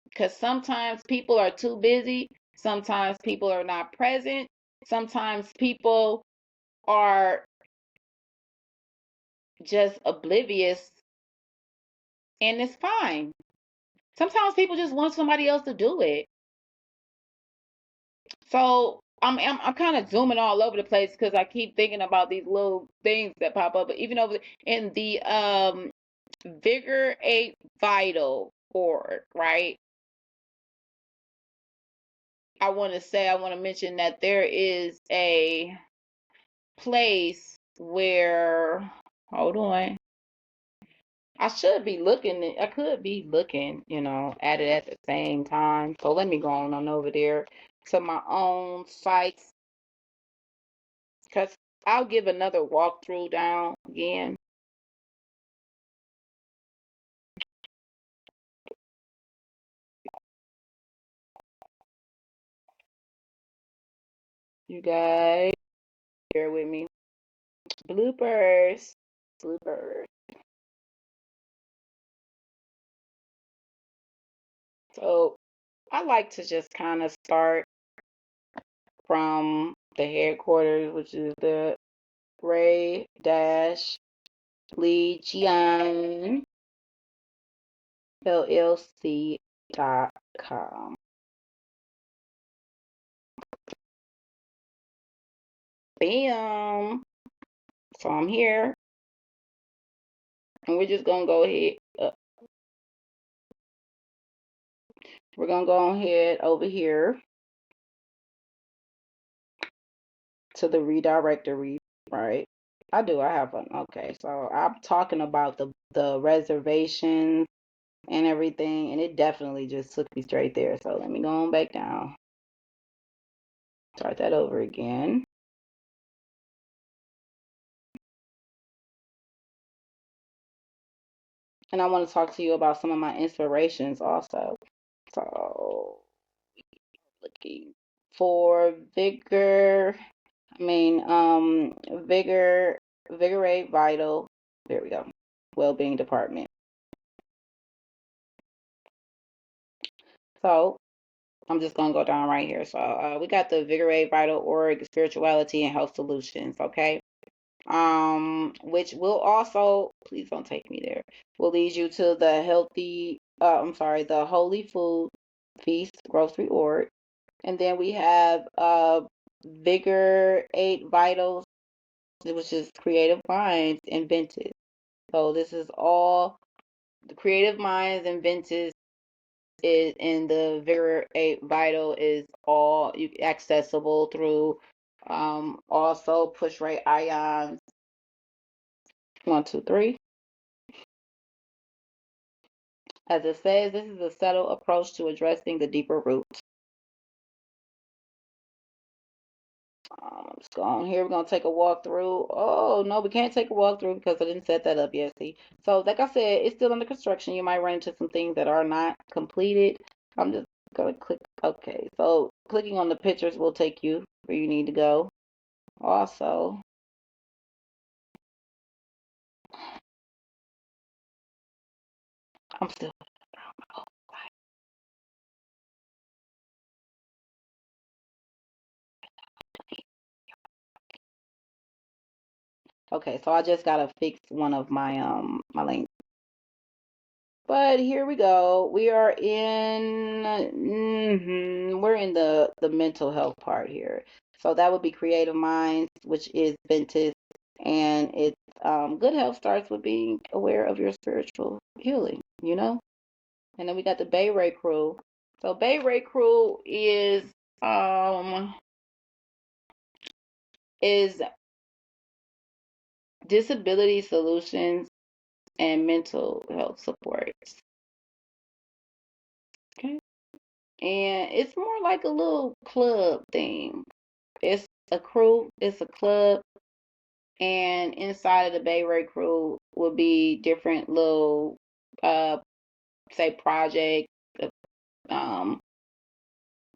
Because sometimes people are too busy, sometimes people are not present, sometimes people are just oblivious, and it's fine. Sometimes people just want somebody else to do it. So I'm kind of zooming all over the place because I keep thinking about these little things that pop up. But even over in the Vigor 8 Vital org, right? I want to mention that there is a place where, hold on, I could be looking, at it at the same time. So let me go on over there to my own sites, because I'll give another walkthrough down again. You guys, bear with me. Bloopers. So I like to just kind of start from the headquarters, which is the Re-Ligion LLC.com. Bam. So I'm here, and we're just gonna go ahead. We're gonna go ahead over here to the redirectory, right? I have one. Okay, so I'm talking about the reservations and everything, and it definitely just took me straight there. So let me go on back down. Start that over again. And I want to talk to you about some of my inspirations also. So looking for Vigorate Vital. There we go. Wellbeing department. So I'm just gonna go down right here. So we got the Vigorate, Vital Org, Spirituality, and Health Solutions. Okay. Which will also, please don't take me there, will lead you to the the Holy Food Feast Grocery Org. And then we have Vigor 8 Vitals, which is Creative Minds Invented. So this is all the Creative Minds Invented is in the Vigor 8 Vital is all accessible through also push rate ions 1, 2, 3. As it says, this is a subtle approach to addressing the deeper roots. Let's go on here. We're going to take a walk through. Oh, no, we can't take a walk through because I didn't set that up yet. See? So, like I said, it's still under construction. You might run into some things that are not completed. I'm just going to click. Okay. So, clicking on the pictures will take you where you need to go. Also, I'm still. Okay, so I just gotta fix one of my links. But here we go. We are in we're in the mental health part here. So that would be Creative Minds, which is Ventus, and it's good health starts with being aware of your spiritual healing, you know? And then we got the Bay Ray crew. So Bay Ray crew is disability solutions and mental health supports. Okay. And it's more like a little club thing. It's a crew, it's a club, and inside of the Bay Ray crew will be different little say projects, um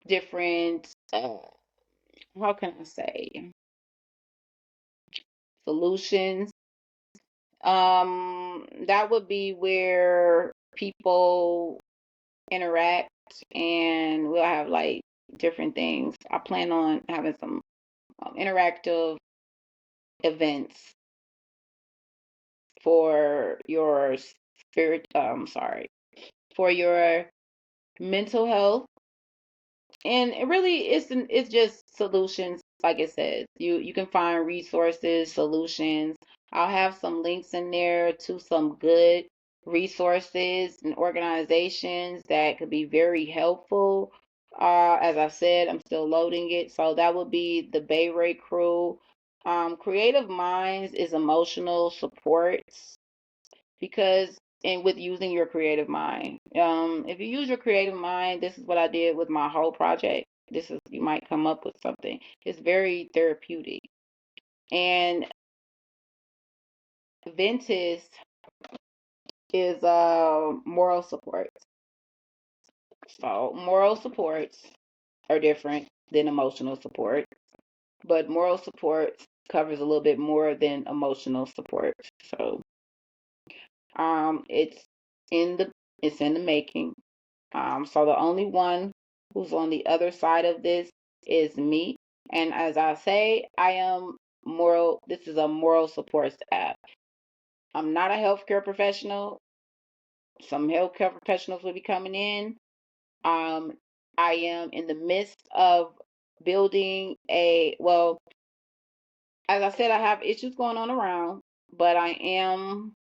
different how can I say solutions. That would be where people interact and we'll have like different things. I plan on having some interactive events for your for your mental health. And it really it's just solutions, like it says. You can find resources, solutions. I'll have some links in there to some good resources and organizations that could be very helpful. As I said, I'm still loading it. So that would be the Bay Ray crew. Creative Minds is emotional supports because and with using your creative mind. If you use your creative mind, this is what I did with my whole project. This is you might come up with something. It's very therapeutic. And Ventus is moral support. So moral supports are different than emotional support, but moral support covers a little bit more than emotional support. So it's in the making. So the only one who's on the other side of this is me. And as I say, I am moral. This is a moral supports app. I'm not a healthcare professional. Some healthcare professionals will be coming in. Um, I am in the midst of building as I said, I have issues going on around, but I am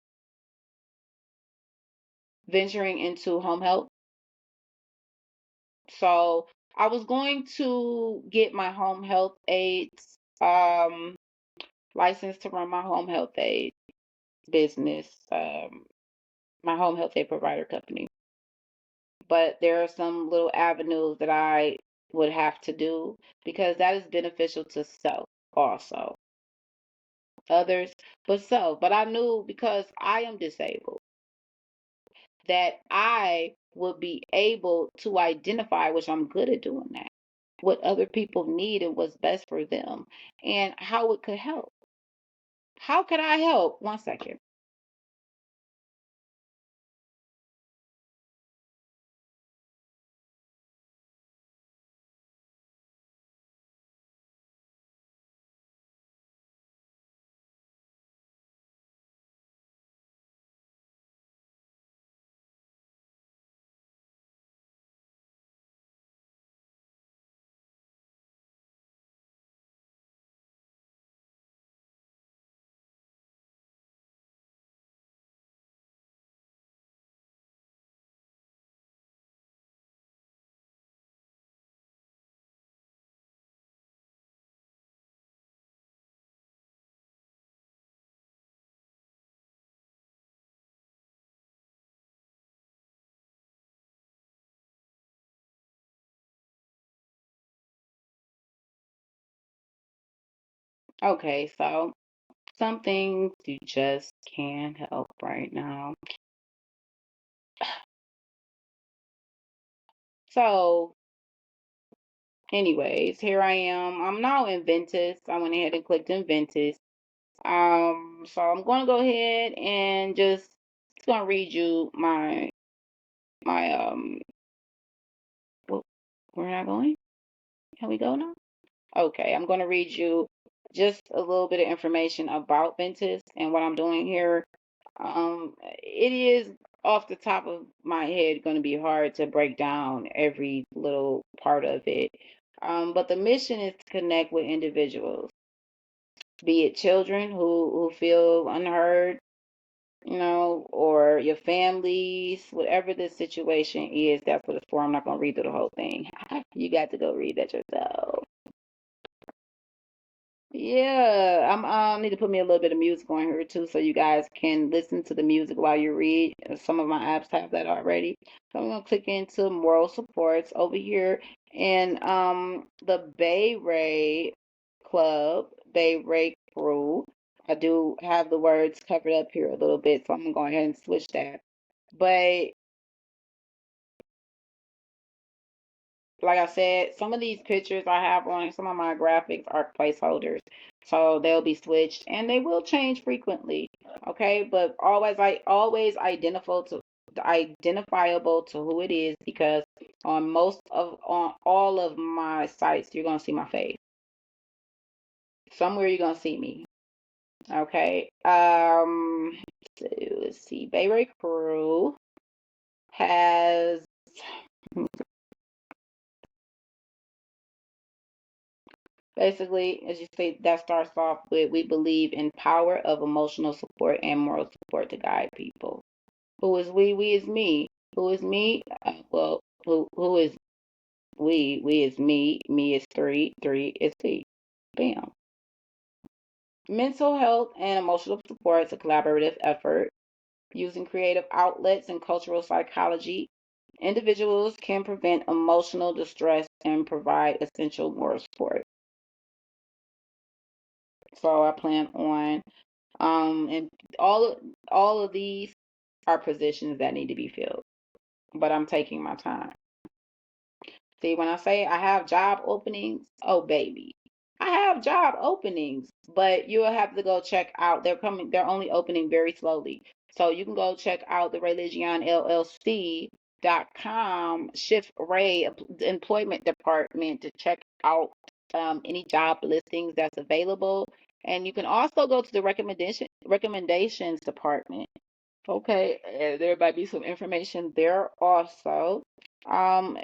venturing into home health. So I was going to get my home health aides license to run my home health aid business, my home health aid provider company. But there are some little avenues that I would have to do because that is beneficial to self also. Others, but self. But I knew because I am disabled that I would be able to identify, which I'm good at doing that, what other people need and what's best for them and how it could help. How could I help? 1 second. Okay, so some things you just can't help right now. So, anyways, here I am. I'm now in Ventus. I went ahead and clicked in Ventus. So I'm gonna go ahead and just gonna read you my where am I going? Here we go now. Okay, I'm gonna read you just a little bit of information about Ventus and what I'm doing here. It is off the top of my head going to be hard to break down every little part of it. But the mission is to connect with individuals, be it children who feel unheard, or your families, whatever the situation is, that's what it's for. I'm not going to read through the whole thing. You got to go read that yourself. Yeah, I need to put me a little bit of music on here too, so you guys can listen to the music while you read. Some of my apps have that already. So I'm gonna click into moral supports over here, and the Bay Ray Club, Bay Ray Crew. I do have the words covered up here a little bit, so I'm gonna go ahead and switch that. But like I said, some of these pictures I have on some of my graphics are placeholders. So they'll be switched and they will change frequently. Okay, but always identifiable to who it is, because on all of my sites you're gonna see my face. Somewhere you're gonna see me. Okay. So let's see. Bay Ray Crew has basically, as you say, that starts off with we believe in power of emotional support and moral support to guide people. Who is we? We is me. Who is me? Well, who is we? We is me. Me is three. Three is we. Bam. Mental health and emotional support is a collaborative effort using creative outlets and cultural psychology. Individuals can prevent emotional distress and provide essential moral support. So I plan on and all of these are positions that need to be filled, but I'm taking my time. See, when I say I have job openings, oh baby, I have job openings, but you'll have to go check out. They're only opening very slowly. So you can go check out the Re-Ligion LLC.com Shift Ray employment department to check out any job listings that's available. And you can also go to the recommendations department. Okay, there might be some information there also. Um,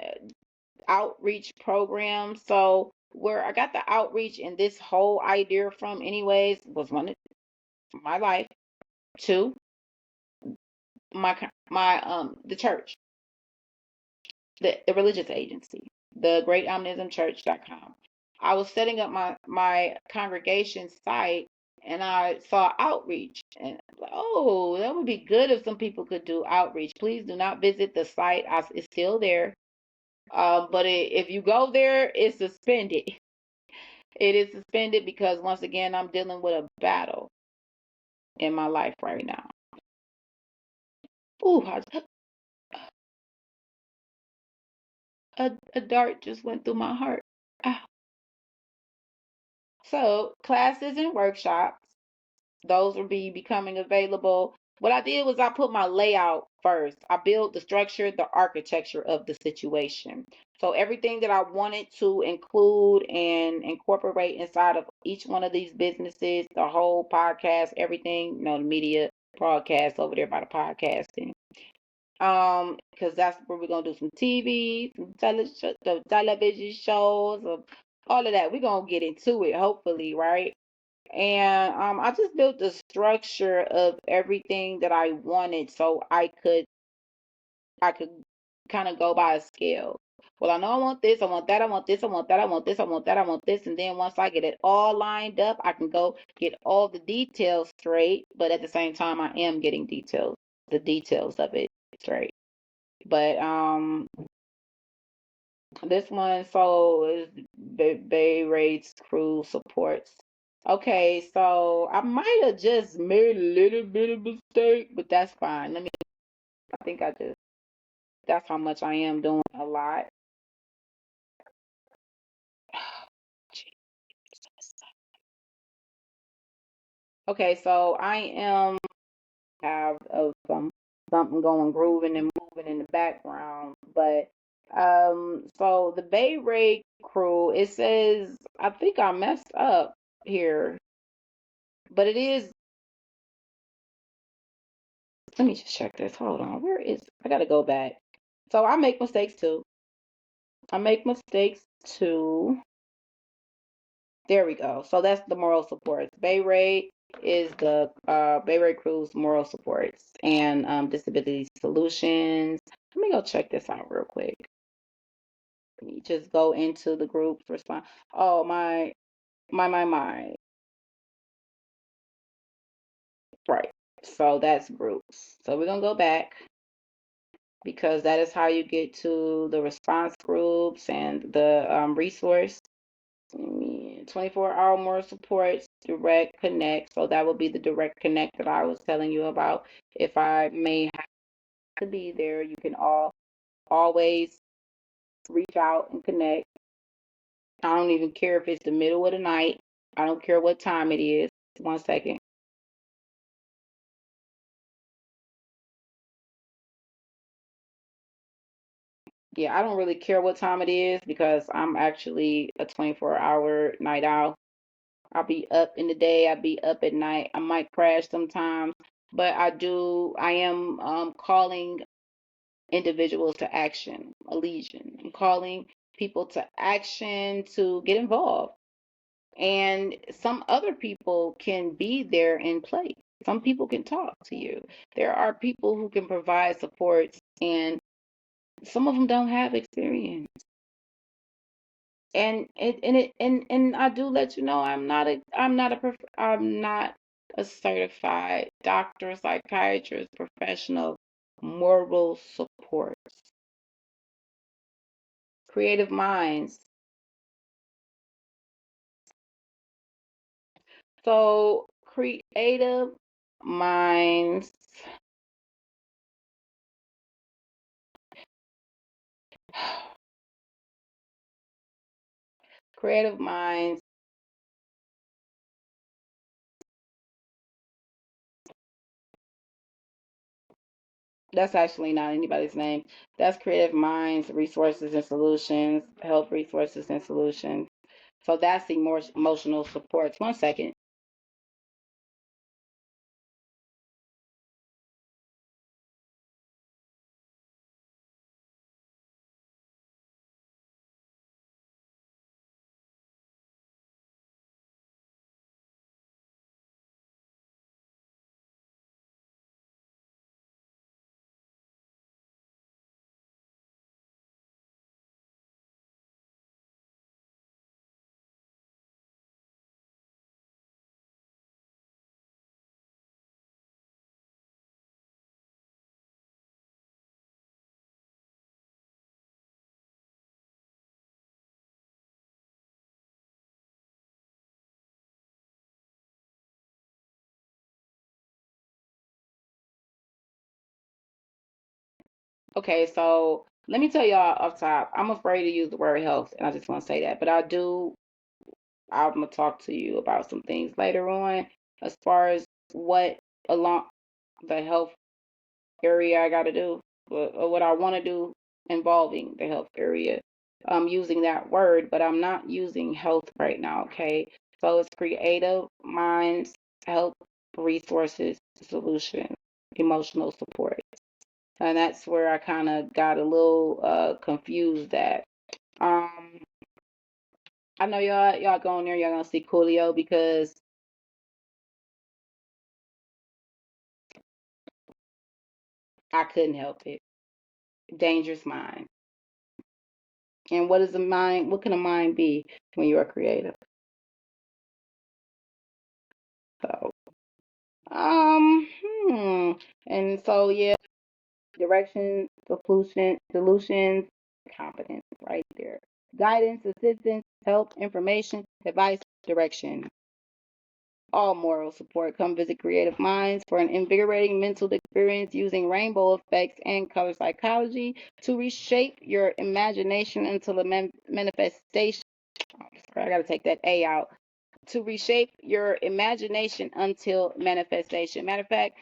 Outreach program. So where I got the outreach and this whole idea from, anyways, was one, my life. Two, the church, the religious agency, the greatomnismchurch.com. I was setting up my congregation site and I saw outreach and like, oh, that would be good if some people could do outreach. Please do not visit the site. It's still there. But if you go there, it's suspended. It is suspended because once again, I'm dealing with a battle in my life right now. Ooh, a dart just went through my heart. Ah. So classes and workshops, those will be becoming available. What I did was I put my layout first. I built the structure, the architecture of the situation. So everything that I wanted to include and incorporate inside of each one of these businesses, the whole podcast, everything, the media broadcast over there by the podcasting. Because that's where we're gonna do some TV, some television shows, all of that. We're gonna get into it, hopefully, right? And I just built the structure of everything that I wanted, so I could kind of go by a scale. Well, I know I want this, I want that, I want this, I want that, I want this, I want that, I want this, and then once I get it all lined up, I can go get all the details straight. But at the same time, I am getting the details of it straight. But this one so is Bay Raid's crew supports. Okay, so I might have just made a little bit of mistake, but that's fine. I think that's how much I am doing a lot. Okay, so I am have of something going grooving and moving in the background, but so the Bay Ray crew, it says I think I messed up here, but it is. Let me just check this. Hold on, where is? I gotta go back. So I make mistakes too. I make mistakes too. There we go. So that's the moral supports. Bay Ray is the Bay Ray Crew's moral supports and disability solutions. Let me go check this out real quick. Let me just go into the groups response. Oh my. Right. So that's groups. So we're gonna go back because that is how you get to the response groups and the resource. 24-hour moral supports, direct connect. So that would be the direct connect that I was telling you about. If I may have to be there, you can always reach out and connect. I don't even care if it's the middle of the night. I don't care what time it is. 1 second. Yeah, I don't really care what time it is because I'm actually a 24-hour night owl. I'll be up in the day, I'll be up at night. I might crash sometimes, but I am calling individuals to action, a legion. I'm calling people to action to get involved. And some other people can be there in place. Some people can talk to you. There are people who can provide supports, and some of them don't have experience. And I do let you know I'm not a certified doctor, psychiatrist, professional, moral support. Creative minds. So minds, creative minds. That's actually not anybody's name. That's Creative Minds, Resources and Solutions, Health Resources and Solutions. So that's the more emotional supports. 1 second. Okay, so let me tell y'all off top. I'm afraid to use the word health, and I just want to say that. But I'm gonna talk to you about some things later on as far as what along the health area I got to do, or what I want to do involving the health area. I'm using that word, but I'm not using health right now, okay? So it's creative minds, health resources, solutions, emotional support. And that's where I kind of got a little confused at. Um, I know y'all going there, y'all gonna see Coolio because I couldn't help it. Dangerous mind. And what is a mind? What can a mind be when you are creative? So, hmm. And so, yeah, direction, solutions, competence, right there. Guidance, assistance, help, information, advice, direction. all moral support. Come visit Creative Minds for an invigorating mental experience using rainbow effects and color psychology to reshape your imagination until a manifestation. Oh, sorry, I gotta take that A out. To reshape your imagination until manifestation. Matter of fact,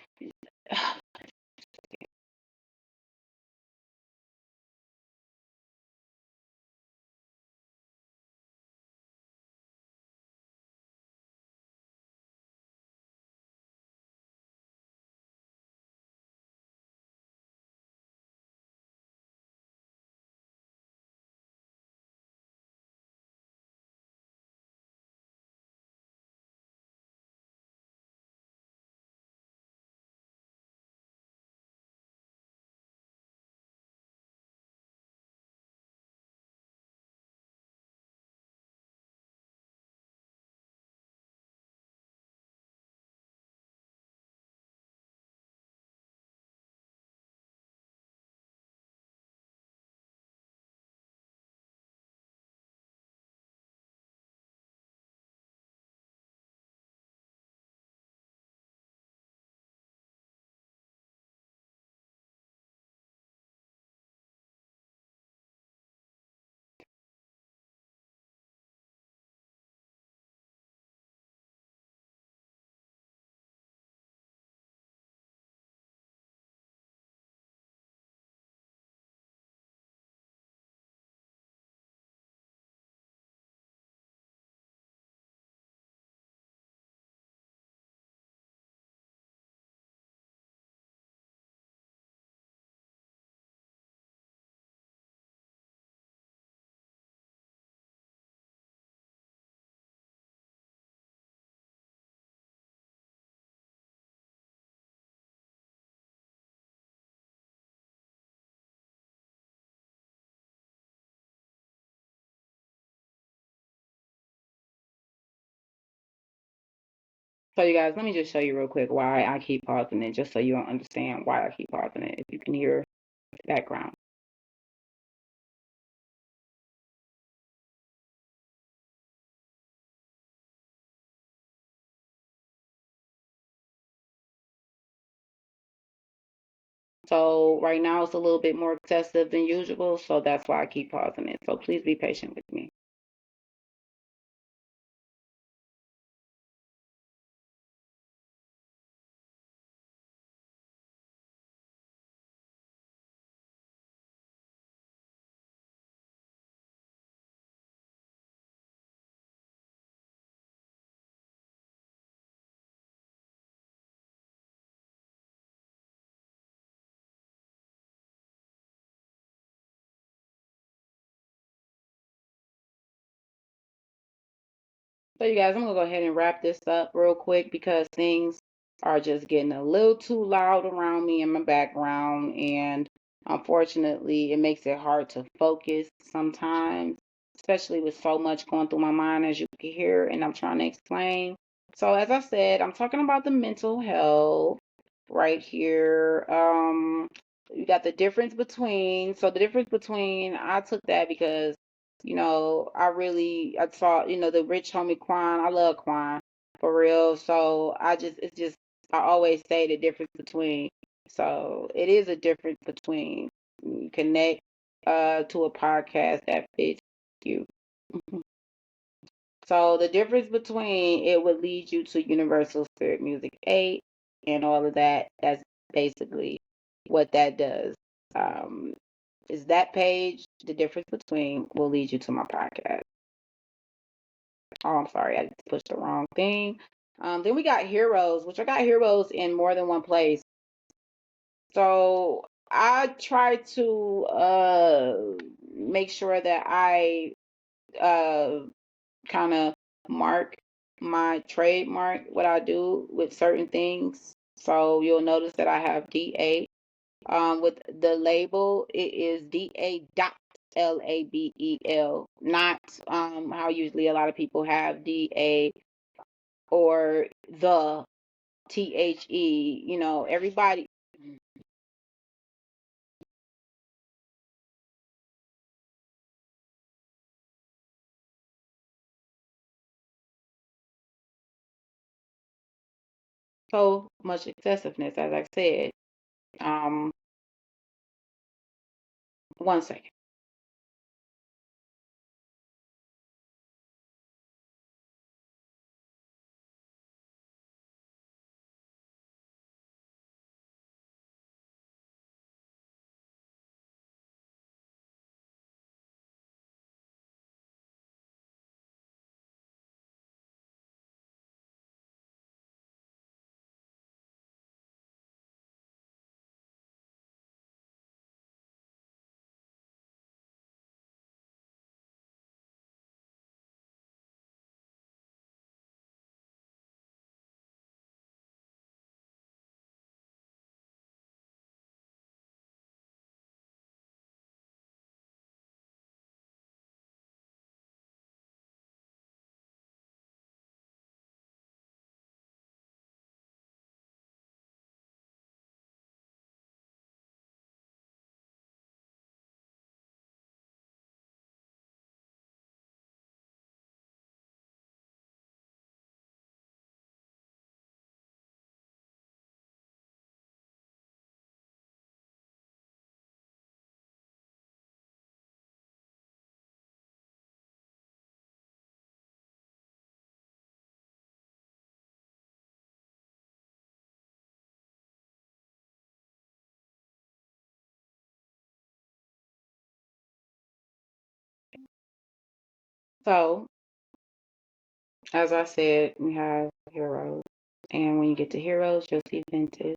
so you guys, let me just show you real quick why I keep pausing it, just so you don't understand why I keep pausing it. If you can hear the background. So right now it's a little bit more excessive than usual, so that's why I keep pausing it. So please be patient with me. So you guys, I'm gonna go ahead and wrap this up real quick because things are just getting a little too loud around me in my background, and unfortunately, it makes it hard to focus sometimes, especially with so much going through my mind, as you can hear, and I'm trying to explain. So as I said, I'm talking about the mental health right here. You got the difference between, so the difference between, I took that because I saw, the rich homie Quan. I love Quan for real. So it's just, I always say the difference between. So it is a difference between you connect to a podcast that fits you. So the difference between it would lead you to Universal Spirit Music 8 and all of that. That's basically what that does. Um, is that page, the difference between, will lead you to my podcast. Oh, I'm sorry, I pushed the wrong thing. Then we got heroes, which I got heroes in more than one place. So I try to make sure that I uh kind of mark my trademark what I do with certain things. So you'll notice that I have DA. With the label, it is DA dot LABEL, not how usually a lot of people have DA or the THE. Everybody. so much excessiveness, as I said. One second. So, as I said, we have heroes. And when you get to heroes, you'll see vintage.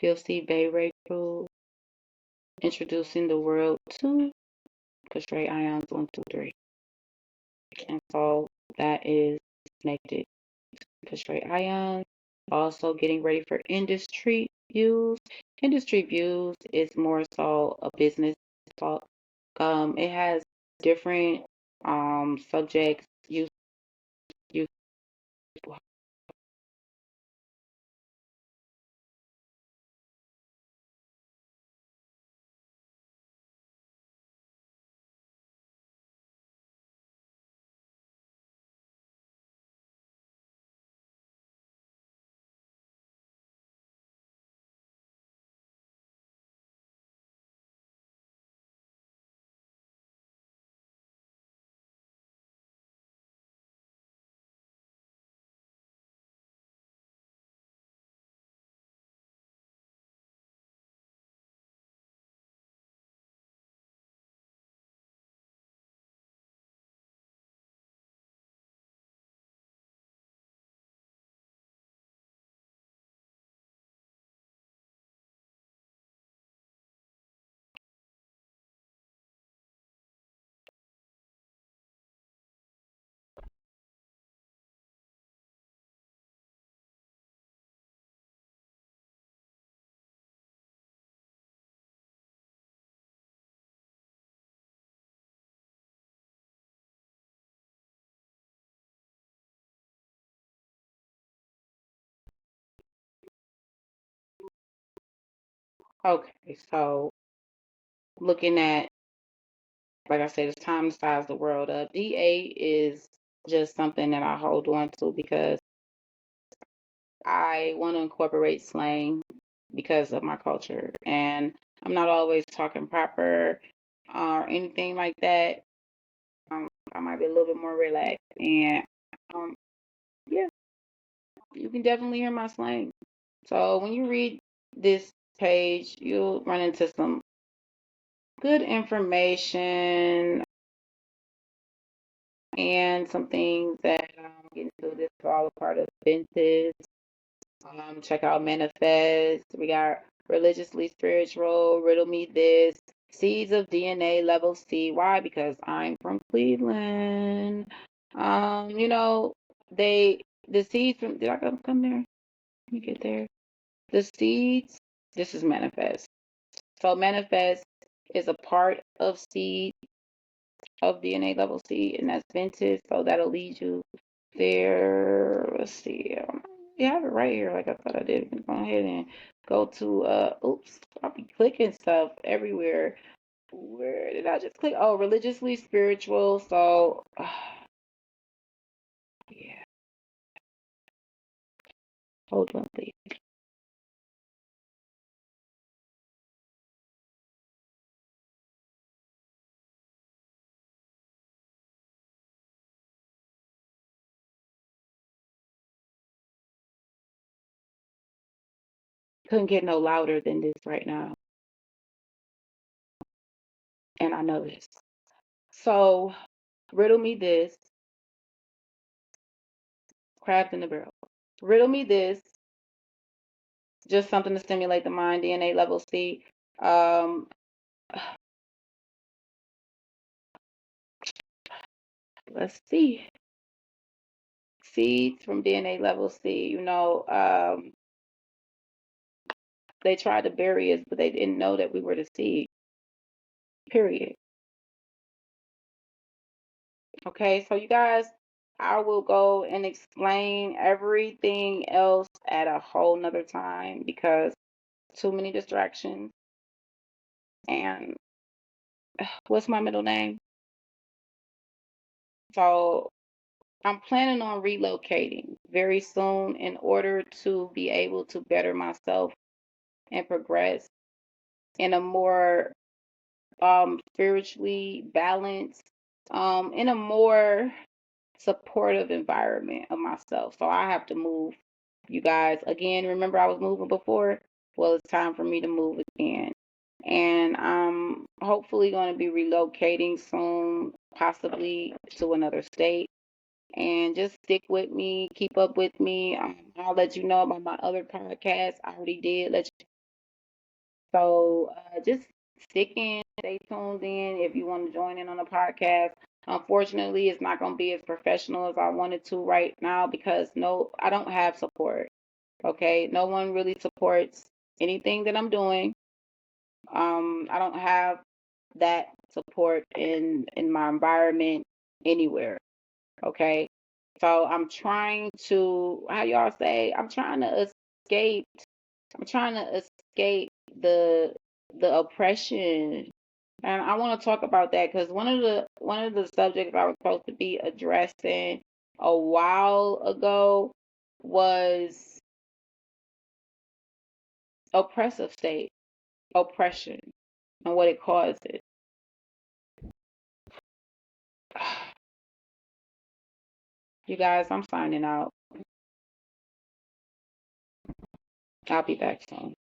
You'll see Bay Ray Crew introducing the world to X-ray ions 1, 2, 3. And so that is connected to X-ray ions. Also getting ready for industry views. Industry views is more so a business talk. It has different subjects. You okay, so looking at, like I said, it's time to size the world up. DA is just something that I hold on to because I want to incorporate slang because of my culture. And I'm not always talking proper or anything like that. I might be a little bit more relaxed. And um, yeah, you can definitely hear my slang. So when you read this page, you'll run into some good information and some things that get into this are all a part of vintage. Check out Manifest. We got Religiously Spiritual, Riddle Me This, Seeds of DNA Level C. Why? Because I'm from Cleveland. You know, the seeds from, did I come there? Let me get there. The seeds, this is Manifest. So Manifest is a part of seed of DNA Level C, and that's vintage. So that'll lead you there. Let's see. Yeah, I have it right here, like I thought I did. Go ahead and go to oops, I'll be clicking stuff everywhere. Where did I just click? Oh, religiously spiritual. So yeah. Hold on, please. Couldn't get no louder than this right now. And I know this. So, riddle me this. Craft in the barrel. Riddle me this. Just something to stimulate the mind. DNA level C. Um, let's see. Seeds from DNA level C. They tried to bury us, but they didn't know that we were the seed. Period. Okay, so you guys, I will go and explain everything else at a whole nother time because too many distractions. And what's my middle name? So I'm planning on relocating very soon in order to be able to better myself and progress in a more spiritually balanced, in a more supportive environment of myself. So I have to move, you guys. Again, remember I was moving before? Well, it's time for me to move again. And I'm hopefully going to be relocating soon, possibly to another state. And just stick with me, keep up with me. I'll let you know about my other podcast. I already did let you. So just stick in, stay tuned in if you want to join in on the podcast. Unfortunately, it's not going to be as professional as I wanted to right now because no, I don't have support. Okay, no one really supports anything that I'm doing. I don't have that support in my environment anywhere. Okay, so I'm trying to, how y'all say, escape. I'm trying to escape the oppression, and I want to talk about that because one of the subjects I was supposed to be addressing a while ago was oppressive state, oppression, and what it causes. You guys, I'm signing out. I'll be back soon.